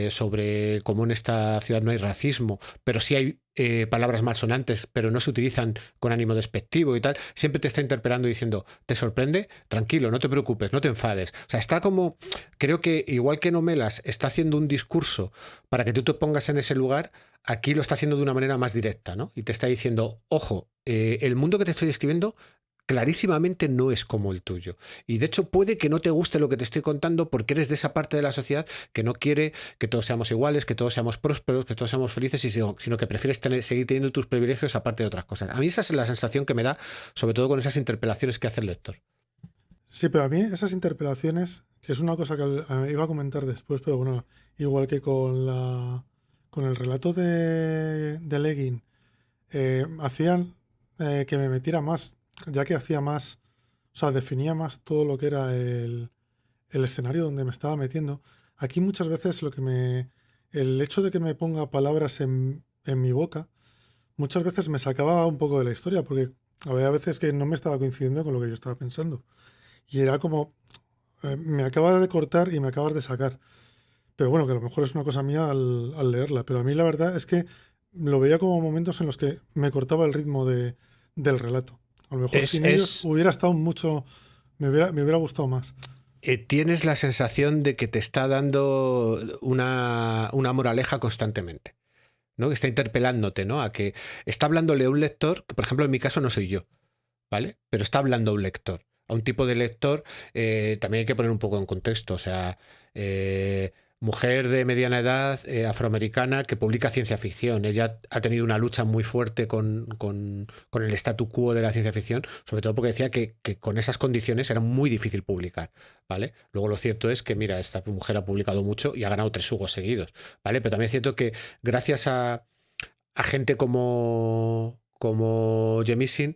sobre cómo en esta ciudad no hay racismo, pero sí hay palabras malsonantes, pero no se utilizan con ánimo despectivo y tal, siempre te está interpelando y diciendo, ¿te sorprende? Tranquilo, no te preocupes, no te enfades. O sea, está como, creo que igual que Nomelas está haciendo un discurso para que tú te pongas en ese lugar, aquí lo está haciendo de una manera más directa, ¿no? Y te está diciendo, ojo, el mundo que te estoy describiendo clarísimamente no es como el tuyo. Y de hecho puede que no te guste lo que te estoy contando porque eres de esa parte de la sociedad que no quiere que todos seamos iguales, que todos seamos prósperos, que todos seamos felices, sino que prefieres seguir teniendo tus privilegios aparte de otras cosas. A mí esa es la sensación que me da, sobre todo con esas interpelaciones que hace el lector. sí, pero a mí esas interpelaciones, que es una cosa que iba a comentar después, pero bueno, igual que con el relato de Le Guin, hacían que me metiera más, ya que hacía más, o sea, definía más todo lo que era el escenario donde me estaba metiendo. Aquí muchas veces el hecho de que me ponga palabras en mi boca, muchas veces me sacaba un poco de la historia, porque había veces que no me estaba coincidiendo con lo que yo estaba pensando. Y era como, me acabas de cortar y me acabas de sacar. Pero bueno, que a lo mejor es una cosa mía al leerla. Pero a mí la verdad es que lo veía como momentos en los que me cortaba el ritmo del relato. A lo mejor sin ellos hubiera estado mucho, me hubiera gustado más. Tienes la sensación de que te está dando una moraleja constantemente, ¿no? Que está interpelándote, ¿no? A que está hablándole a un lector, que por ejemplo en mi caso no soy yo, ¿vale? Pero está hablando a un lector. A un tipo de lector también hay que poner un poco en contexto. O sea, mujer de mediana edad, afroamericana, que publica ciencia ficción. Ella ha tenido una lucha muy fuerte con el statu quo de la ciencia ficción, sobre todo porque decía que con esas condiciones era muy difícil publicar, ¿vale? Luego lo cierto es que, mira, esta mujer ha publicado mucho y ha ganado 3 Hugos seguidos, ¿vale? Pero también es cierto que gracias a gente como Jemisin,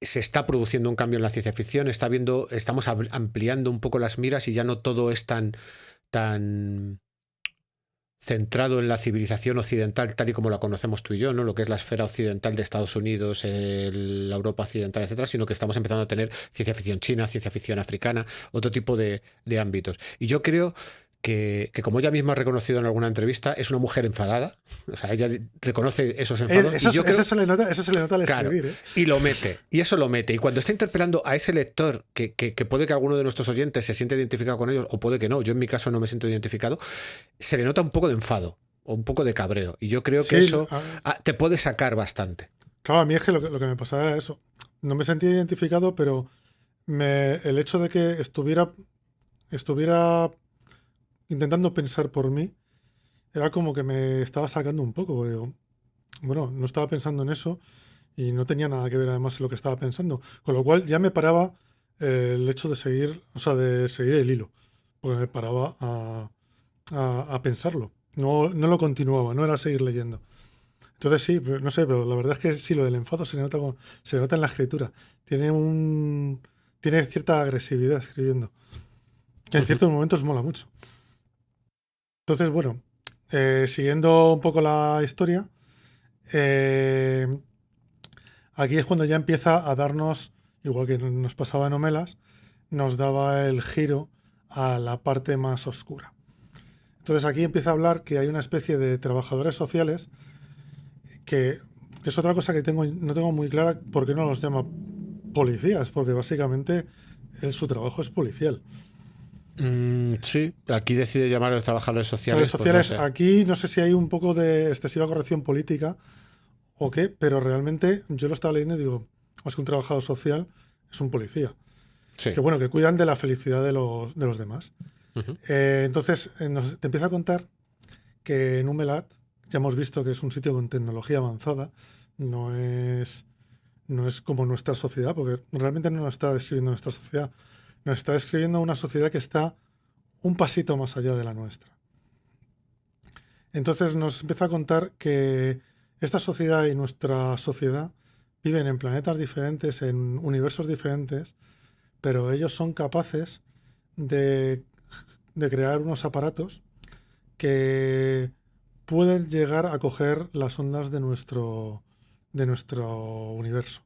se está produciendo un cambio en la ciencia ficción, estamos ampliando un poco las miras y ya no todo es tan centrado en la civilización occidental tal y como la conocemos tú y yo, ¿no? Lo que es la esfera occidental de Estados Unidos, la Europa occidental, etcétera, sino que estamos empezando a tener ciencia ficción china, ciencia ficción africana, otro tipo de ámbitos. Y yo creo que como ella misma ha reconocido en alguna entrevista, es una mujer enfadada. O sea, ella reconoce esos enfados. Eso se le nota al claro, escribir, ¿eh? Y lo mete. Y eso lo mete. Y cuando está interpelando a ese lector, que puede que alguno de nuestros oyentes se siente identificado con ellos, o puede que no, yo en mi caso no me siento identificado, se le nota un poco de enfado o un poco de cabreo. Y yo creo que eso te puede sacar bastante. Claro, a mí es que lo que me pasaba era eso. No me sentía identificado, pero el hecho de que estuviera intentando pensar por mí, era como que me estaba sacando un poco. Bueno, no estaba pensando en eso y no tenía nada que ver además en lo que estaba pensando. Con lo cual ya me paraba el hecho de seguir el hilo. Porque me paraba a pensarlo. No lo continuaba, no era seguir leyendo. Entonces sí, no sé, pero la verdad es que sí, lo del enfado se nota en la escritura. Tiene cierta agresividad escribiendo. Que en ciertos momentos mola mucho. Entonces, bueno, siguiendo un poco la historia, aquí es cuando ya empieza a darnos, igual que nos pasaba en Omelas, nos daba el giro a la parte más oscura. Entonces aquí empieza a hablar que hay una especie de trabajadores sociales que es otra cosa que no tengo muy clara por qué no los llama policías, porque básicamente su trabajo es policial. Sí, aquí decide llamar a los trabajadores sociales. Pues no sé. Aquí no sé si hay un poco de excesiva corrección política o qué, pero realmente yo lo estaba leyendo y digo, más que un trabajador social, es un policía. Sí. Que bueno, que cuidan de la felicidad de los demás. Uh-huh. Entonces, te empieza a contar que en Umelat, ya hemos visto que es un sitio con tecnología avanzada, no es como nuestra sociedad, porque realmente no nos está describiendo nuestra sociedad. Nos está describiendo una sociedad que está un pasito más allá de la nuestra. Entonces nos empieza a contar que esta sociedad y nuestra sociedad viven en planetas diferentes, en universos diferentes, pero ellos son capaces de crear unos aparatos que pueden llegar a coger las ondas de nuestro universo.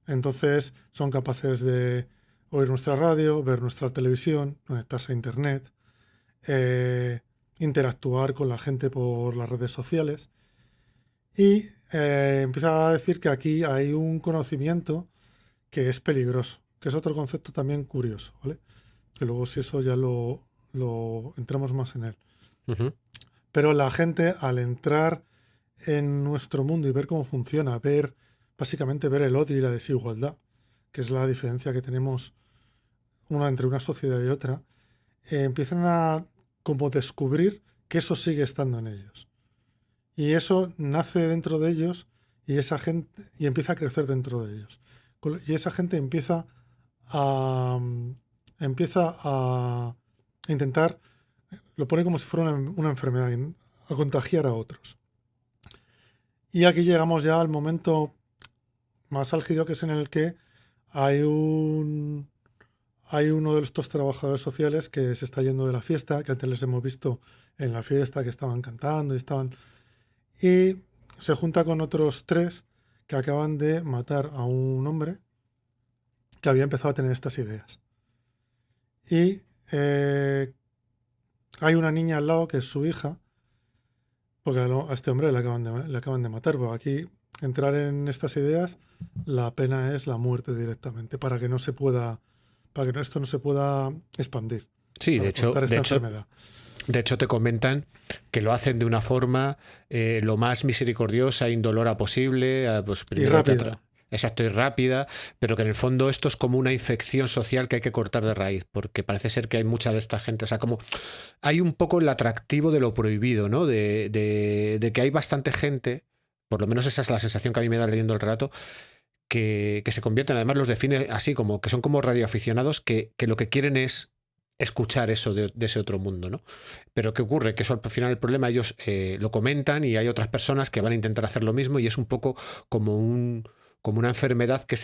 Entonces son capaces de oír nuestra radio, ver nuestra televisión, conectarse a internet, interactuar con la gente por las redes sociales. Y empieza a decir que aquí hay un conocimiento que es peligroso, que es otro concepto también curioso, ¿vale? Que luego si eso ya lo entramos más en él. Uh-huh. Pero la gente, al entrar en nuestro mundo y ver cómo funciona, básicamente ver el odio y la desigualdad, que es la diferencia que tenemos entre una sociedad y otra, empiezan a como descubrir que eso sigue estando en ellos. Y eso nace dentro de ellos y empieza a crecer dentro de ellos. Y esa gente empieza a intentar, lo pone como si fuera una enfermedad, a contagiar a otros. Y aquí llegamos ya al momento más álgido, que es en el que hay uno de estos trabajadores sociales que se está yendo de la fiesta, que antes les hemos visto en la fiesta, que estaban cantando y se junta con otros 3 que acaban de matar a un hombre que había empezado a tener estas ideas. Y hay una niña al lado que es su hija, porque a este hombre le acaban de matar. Porque aquí, entrar en estas ideas, la pena es la muerte directamente, para que esto no se pueda expandir. Sí, de hecho te comentan que lo hacen de una forma lo más misericordiosa e indolora posible. Pues y rápida. exacto y rápida, pero que en el fondo esto es como una infección social que hay que cortar de raíz, porque parece ser que hay mucha de esta gente, o sea, como hay un poco el atractivo de lo prohibido, ¿no? De que hay bastante gente, por lo menos esa es la sensación que a mí me da leyendo el relato, que se convierten, además los define así, como que son como radioaficionados que lo que quieren es escuchar eso de ese otro mundo, ¿no? Pero ¿qué ocurre? Que eso al final el problema, ellos lo comentan y hay otras personas que van a intentar hacer lo mismo y es un poco como una enfermedad que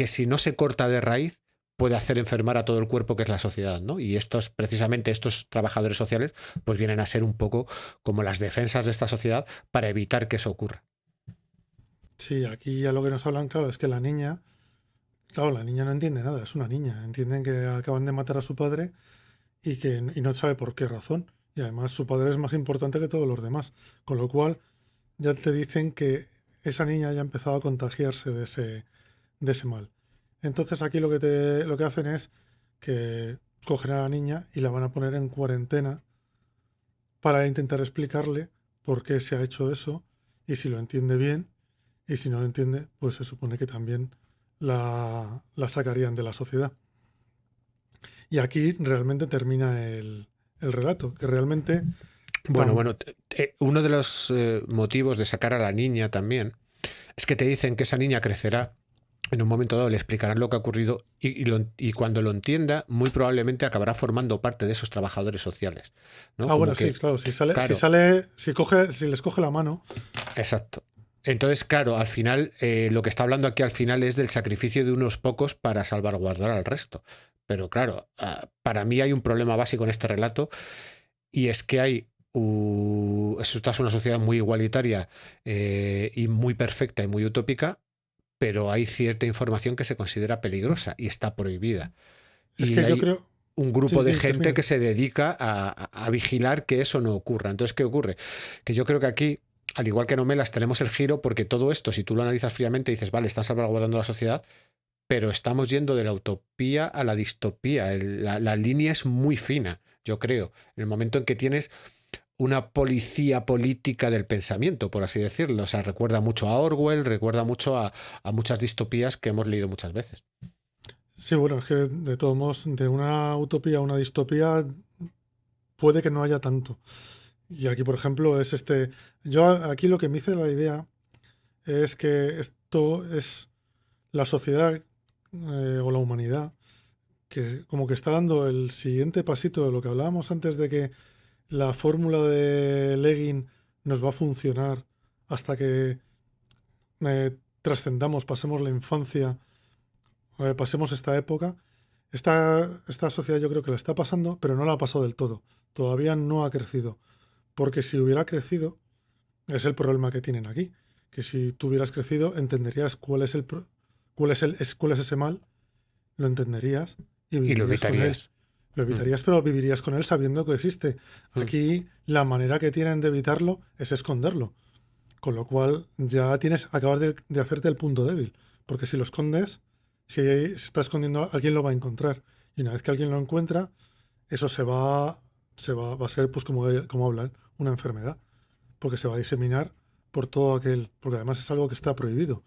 si no se corta de raíz, puede hacer enfermar a todo el cuerpo que es la sociedad, ¿no? Y precisamente estos trabajadores sociales, pues vienen a ser un poco como las defensas de esta sociedad para evitar que eso ocurra. Sí, aquí ya lo que nos hablan, claro, es que la niña no entiende nada, es una niña. Entienden que acaban de matar a su padre y no sabe por qué razón. Y además su padre es más importante que todos los demás. Con lo cual ya te dicen que esa niña ya ha empezado a contagiarse de ese mal. Entonces aquí lo que hacen es que cogen a la niña y la van a poner en cuarentena para intentar explicarle por qué se ha hecho eso y si lo entiende bien. Y si no lo entiende, pues se supone que también la sacarían de la sociedad. Y aquí realmente termina el relato, que realmente... Bueno, uno de los motivos de sacar a la niña también es que te dicen que esa niña crecerá, en un momento dado le explicarán lo que ha ocurrido y cuando lo entienda, muy probablemente acabará formando parte de esos trabajadores sociales, ¿no? Ah, bueno, sí, claro, si les coge la mano... Exacto. Entonces, claro, al final, lo que está hablando aquí al final es del sacrificio de unos pocos para salvaguardar al resto. Pero claro, para mí hay un problema básico en este relato y es que esta es una sociedad muy igualitaria y muy perfecta y muy utópica, pero hay cierta información que se considera peligrosa y está prohibida. Es y que hay yo creo... un grupo de gente termina. que se dedica a vigilar que eso no ocurra. Entonces, ¿qué ocurre? Que yo creo que aquí, al igual que en Nomelas, tenemos el giro porque todo esto, si tú lo analizas fríamente, dices, vale, están salvaguardando la sociedad, pero estamos yendo de la utopía a la distopía. La línea es muy fina, yo creo. En el momento en que tienes una policía política del pensamiento, por así decirlo. O sea, recuerda mucho a Orwell, recuerda mucho a muchas distopías que hemos leído muchas veces. Sí, bueno, es que de todos modos, de una utopía a una distopía puede que no haya tanto. Y aquí, por ejemplo, es yo aquí lo que me hice la idea es que esto es la sociedad o la humanidad que como que está dando el siguiente pasito de lo que hablábamos antes de que la fórmula de Leguin nos va a funcionar hasta que trascendamos, pasemos la infancia, pasemos esta época. Esta sociedad yo creo que la está pasando, pero no la ha pasado del todo. Todavía no ha crecido. Porque si hubiera crecido, es el problema que tienen aquí. Que si tú hubieras crecido, entenderías cuál es ese mal, lo entenderías y Y lo vivirías con él. evitarías. Lo evitarías, pero vivirías con él sabiendo que existe. Aquí la manera que tienen de evitarlo es esconderlo. Con lo cual ya acabas de hacerte el punto débil. Porque si lo escondes, si se está escondiendo, alguien lo va a encontrar. Y una vez que alguien lo encuentra, eso va a ser, pues como hablan, una enfermedad. Porque se va a diseminar por todo aquel. Porque además es algo que está prohibido.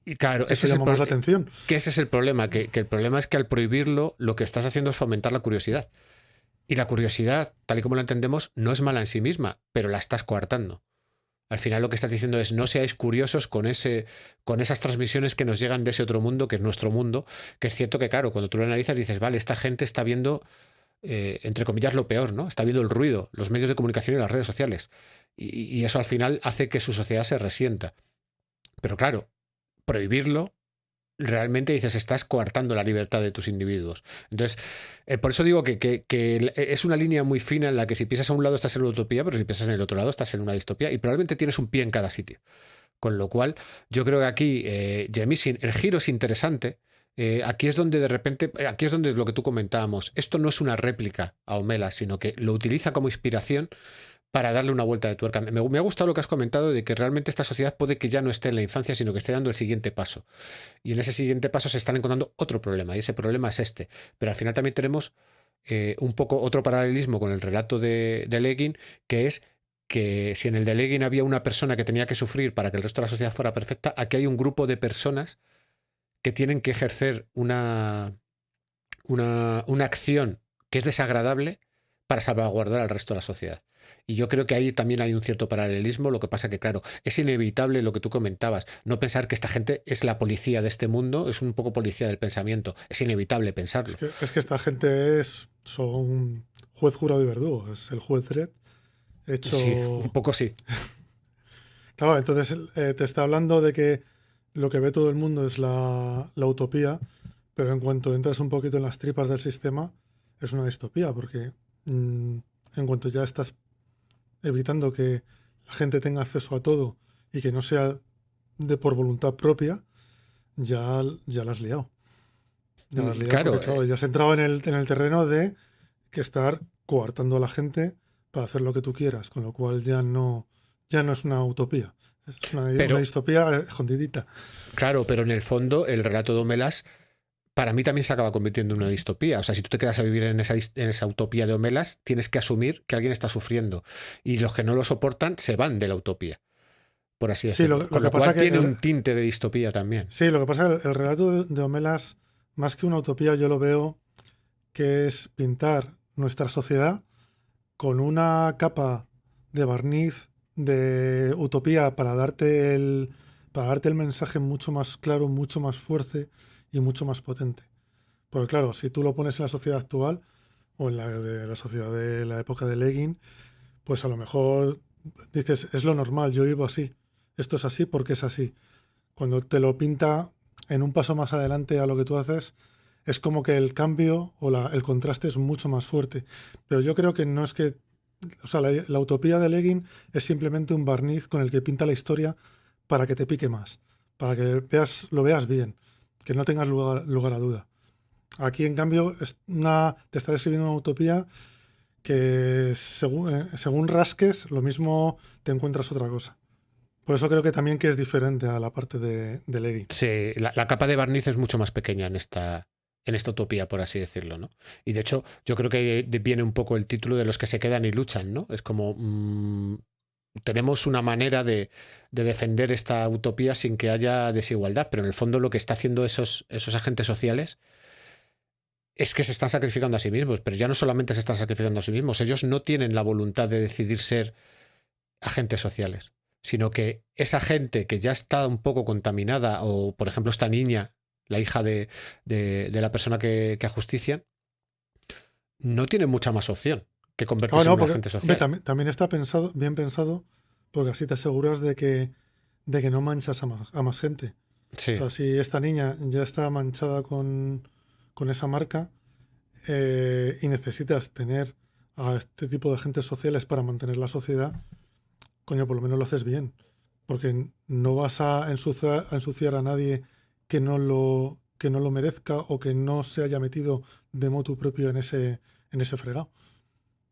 Y claro, Eso llama más la atención. Que ese es el problema, que el problema es que al prohibirlo lo que estás haciendo es fomentar la curiosidad. Y la curiosidad, tal y como la entendemos, no es mala en sí misma, pero la estás coartando. Al final lo que estás diciendo es no seáis curiosos con esas transmisiones que nos llegan de ese otro mundo, que es nuestro mundo, que es cierto que, claro, cuando tú lo analizas dices, vale, esta gente está viendo, entre comillas, lo peor, ¿no? Está viendo el ruido, los medios de comunicación y las redes sociales. Y eso al final hace que su sociedad se resienta. Pero claro, prohibirlo, realmente dices, estás coartando la libertad de tus individuos. Entonces, por eso digo que es una línea muy fina en la que si piensas a un lado estás en una utopía, pero si piensas en el otro lado estás en una distopía y probablemente tienes un pie en cada sitio. Con lo cual, yo creo que aquí, Jemisin, el giro es interesante. Aquí es donde de repente, aquí es donde lo que tú comentábamos, esto no es una réplica a Omela, sino que lo utiliza como inspiración para darle una vuelta de tuerca. Me ha gustado lo que has comentado de que realmente esta sociedad puede que ya no esté en la infancia, sino que esté dando el siguiente paso. Y en ese siguiente paso se están encontrando otro problema, y ese problema es este. Pero al final también tenemos un poco otro paralelismo con el relato de Leguin, que es que si en el de Leguin había una persona que tenía que sufrir para que el resto de la sociedad fuera perfecta, aquí hay un grupo de personas que tienen que ejercer una acción que es desagradable para salvaguardar al resto de la sociedad. Y yo creo que ahí también hay un cierto paralelismo, lo que pasa que, claro, es inevitable lo que tú comentabas, no pensar que esta gente es la policía de este mundo, es un poco policía del pensamiento, es inevitable pensarlo. Es que esta gente son juez, jurado y verdugo, es el juez Dredd hecho... Sí, un poco sí. Claro, entonces te está hablando de que lo que ve todo el mundo es la utopía, pero en cuanto entras un poquito en las tripas del sistema, es una distopía, porque en cuanto ya estás evitando que la gente tenga acceso a todo y que no sea por voluntad propia, ya la has liado. Ya la has liado Claro, porque, claro, ya has entrado en el terreno de que estar coartando a la gente para hacer lo que tú quieras, con lo cual ya no es una utopía, es una distopía escondidita. Claro, pero en el fondo el relato de Homelas para mí también se acaba convirtiendo en una distopía. O sea, si tú te quedas a vivir en esa utopía de Homelas, tienes que asumir que alguien está sufriendo. Y los que no lo soportan se van de la utopía, por así decirlo. Sí, con lo cual tiene un tinte de distopía también. Sí, lo que pasa es que el relato de Homelas, más que una utopía, yo lo veo que es pintar nuestra sociedad con una capa de barniz de utopía para darte el mensaje mucho más claro, mucho más fuerte y mucho más potente. Porque claro, si tú lo pones en la sociedad actual o en la sociedad de la época de Leguin, pues a lo mejor dices, es lo normal, yo vivo así, esto es así porque es así. Cuando te lo pinta en un paso más adelante a lo que tú haces, es como que el cambio o el contraste es mucho más fuerte. Pero yo creo que no es que... O sea, la utopía de Leguin es simplemente un barniz con el que pinta la historia para que te pique más, para que lo veas bien, que no tengas lugar a duda. Aquí, en cambio, te está describiendo una utopía que según rasques, lo mismo te encuentras otra cosa. Por eso creo que también que es diferente a la parte de Leguin. Sí, la capa de barniz es mucho más pequeña en esta utopía, por así decirlo, ¿no? Y de hecho, yo creo que viene un poco el título de los que se quedan y luchan, ¿no? Es como tenemos una manera de defender esta utopía sin que haya desigualdad, pero en el fondo lo que está haciendo esos agentes sociales es que se están sacrificando a sí mismos, pero ya no solamente se están sacrificando a sí mismos, ellos no tienen la voluntad de decidir ser agentes sociales, sino que esa gente que ya está un poco contaminada, o por ejemplo esta niña, la hija de la persona que ajustician, no tiene mucha más opción que convertirse en un agente social. También está bien pensado, porque así te aseguras de que no manchas a más gente. Sí. O sea, si esta niña ya está manchada con esa marca y necesitas tener a este tipo de agentes sociales para mantener la sociedad, coño, por lo menos lo haces bien. Porque no vas a ensuciar a nadie que no lo merezca o que no se haya metido de motu propio en ese fregado.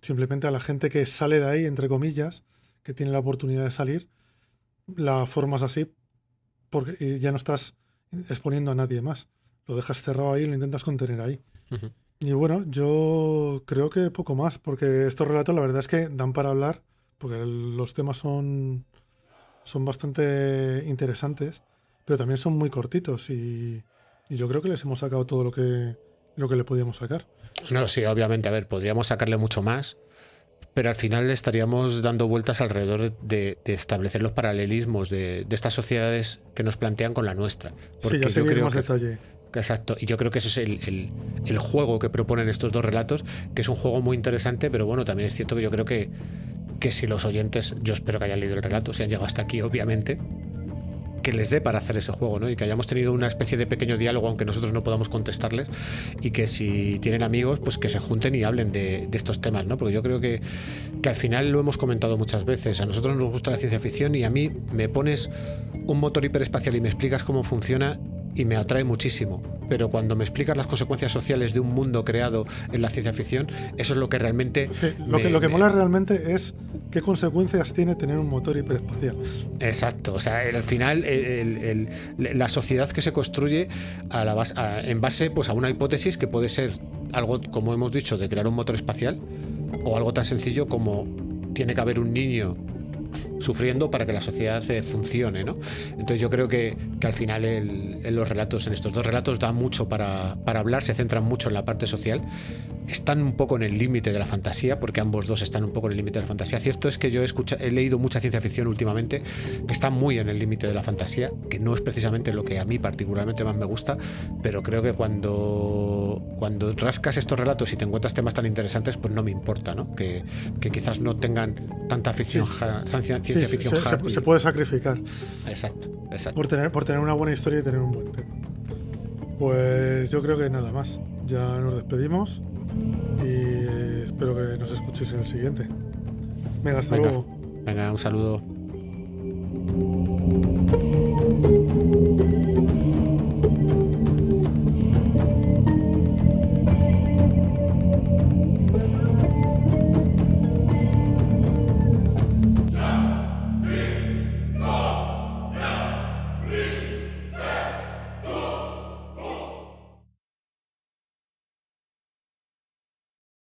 Simplemente a la gente que sale de ahí, entre comillas, que tiene la oportunidad de salir, la formas así y ya no estás exponiendo a nadie más. Lo dejas cerrado ahí y lo intentas contener ahí. Uh-huh. Y bueno, yo creo que poco más, porque estos relatos la verdad es que dan para hablar, porque los temas son bastante interesantes, pero también son muy cortitos y yo creo que les hemos sacado todo lo que le podíamos sacar. No, sí, obviamente, a ver, podríamos sacarle mucho más, pero al final estaríamos dando vueltas alrededor de establecer los paralelismos de estas sociedades que nos plantean con la nuestra. Porque sí, ya yo creo más detalle. Exacto, y yo creo que ese es el juego que proponen estos dos relatos, que es un juego muy interesante, pero bueno, también es cierto que yo creo que si los oyentes, yo espero que hayan leído el relato, si han llegado hasta aquí, obviamente, que les dé para hacer ese juego, ¿no? Y que hayamos tenido una especie de pequeño diálogo, aunque nosotros no podamos contestarles, y que si tienen amigos, pues que se junten y hablen de estos temas, ¿no? Porque yo creo que al final lo hemos comentado muchas veces, a nosotros nos gusta la ciencia ficción y a mí me pones un motor hiperespacial y me explicas cómo funciona y me atrae muchísimo, pero cuando me explicas las consecuencias sociales de un mundo creado en la ciencia ficción, eso es lo que realmente... Sí, lo que mola realmente es qué consecuencias tiene tener un motor hiperespacial. Exacto, o sea, al final la sociedad que se construye en base pues, a una hipótesis que puede ser algo, como hemos dicho, de crear un motor espacial, o algo tan sencillo como tiene que haber un niño sufriendo para que la sociedad funcione, ¿no? Entonces yo creo que al final los relatos, en estos dos relatos, dan mucho para hablar, se centran mucho en la parte social, están un poco en el límite de la fantasía, porque ambos dos están un poco en el límite de la fantasía. Cierto es que yo he leído mucha ciencia ficción últimamente que está muy en el límite de la fantasía, que no es precisamente lo que a mí particularmente más me gusta, pero creo que cuando rascas estos relatos y te encuentras temas tan interesantes, pues no me importa, ¿no? Que quizás no tengan tanta ficción, ciencia ficción hard. Se puede sacrificar. Exacto. Por tener una buena historia y tener un buen tema. Pues yo creo que nada más. Ya nos despedimos y espero que nos escuchéis en el siguiente. Venga, hasta luego. Venga, un saludo.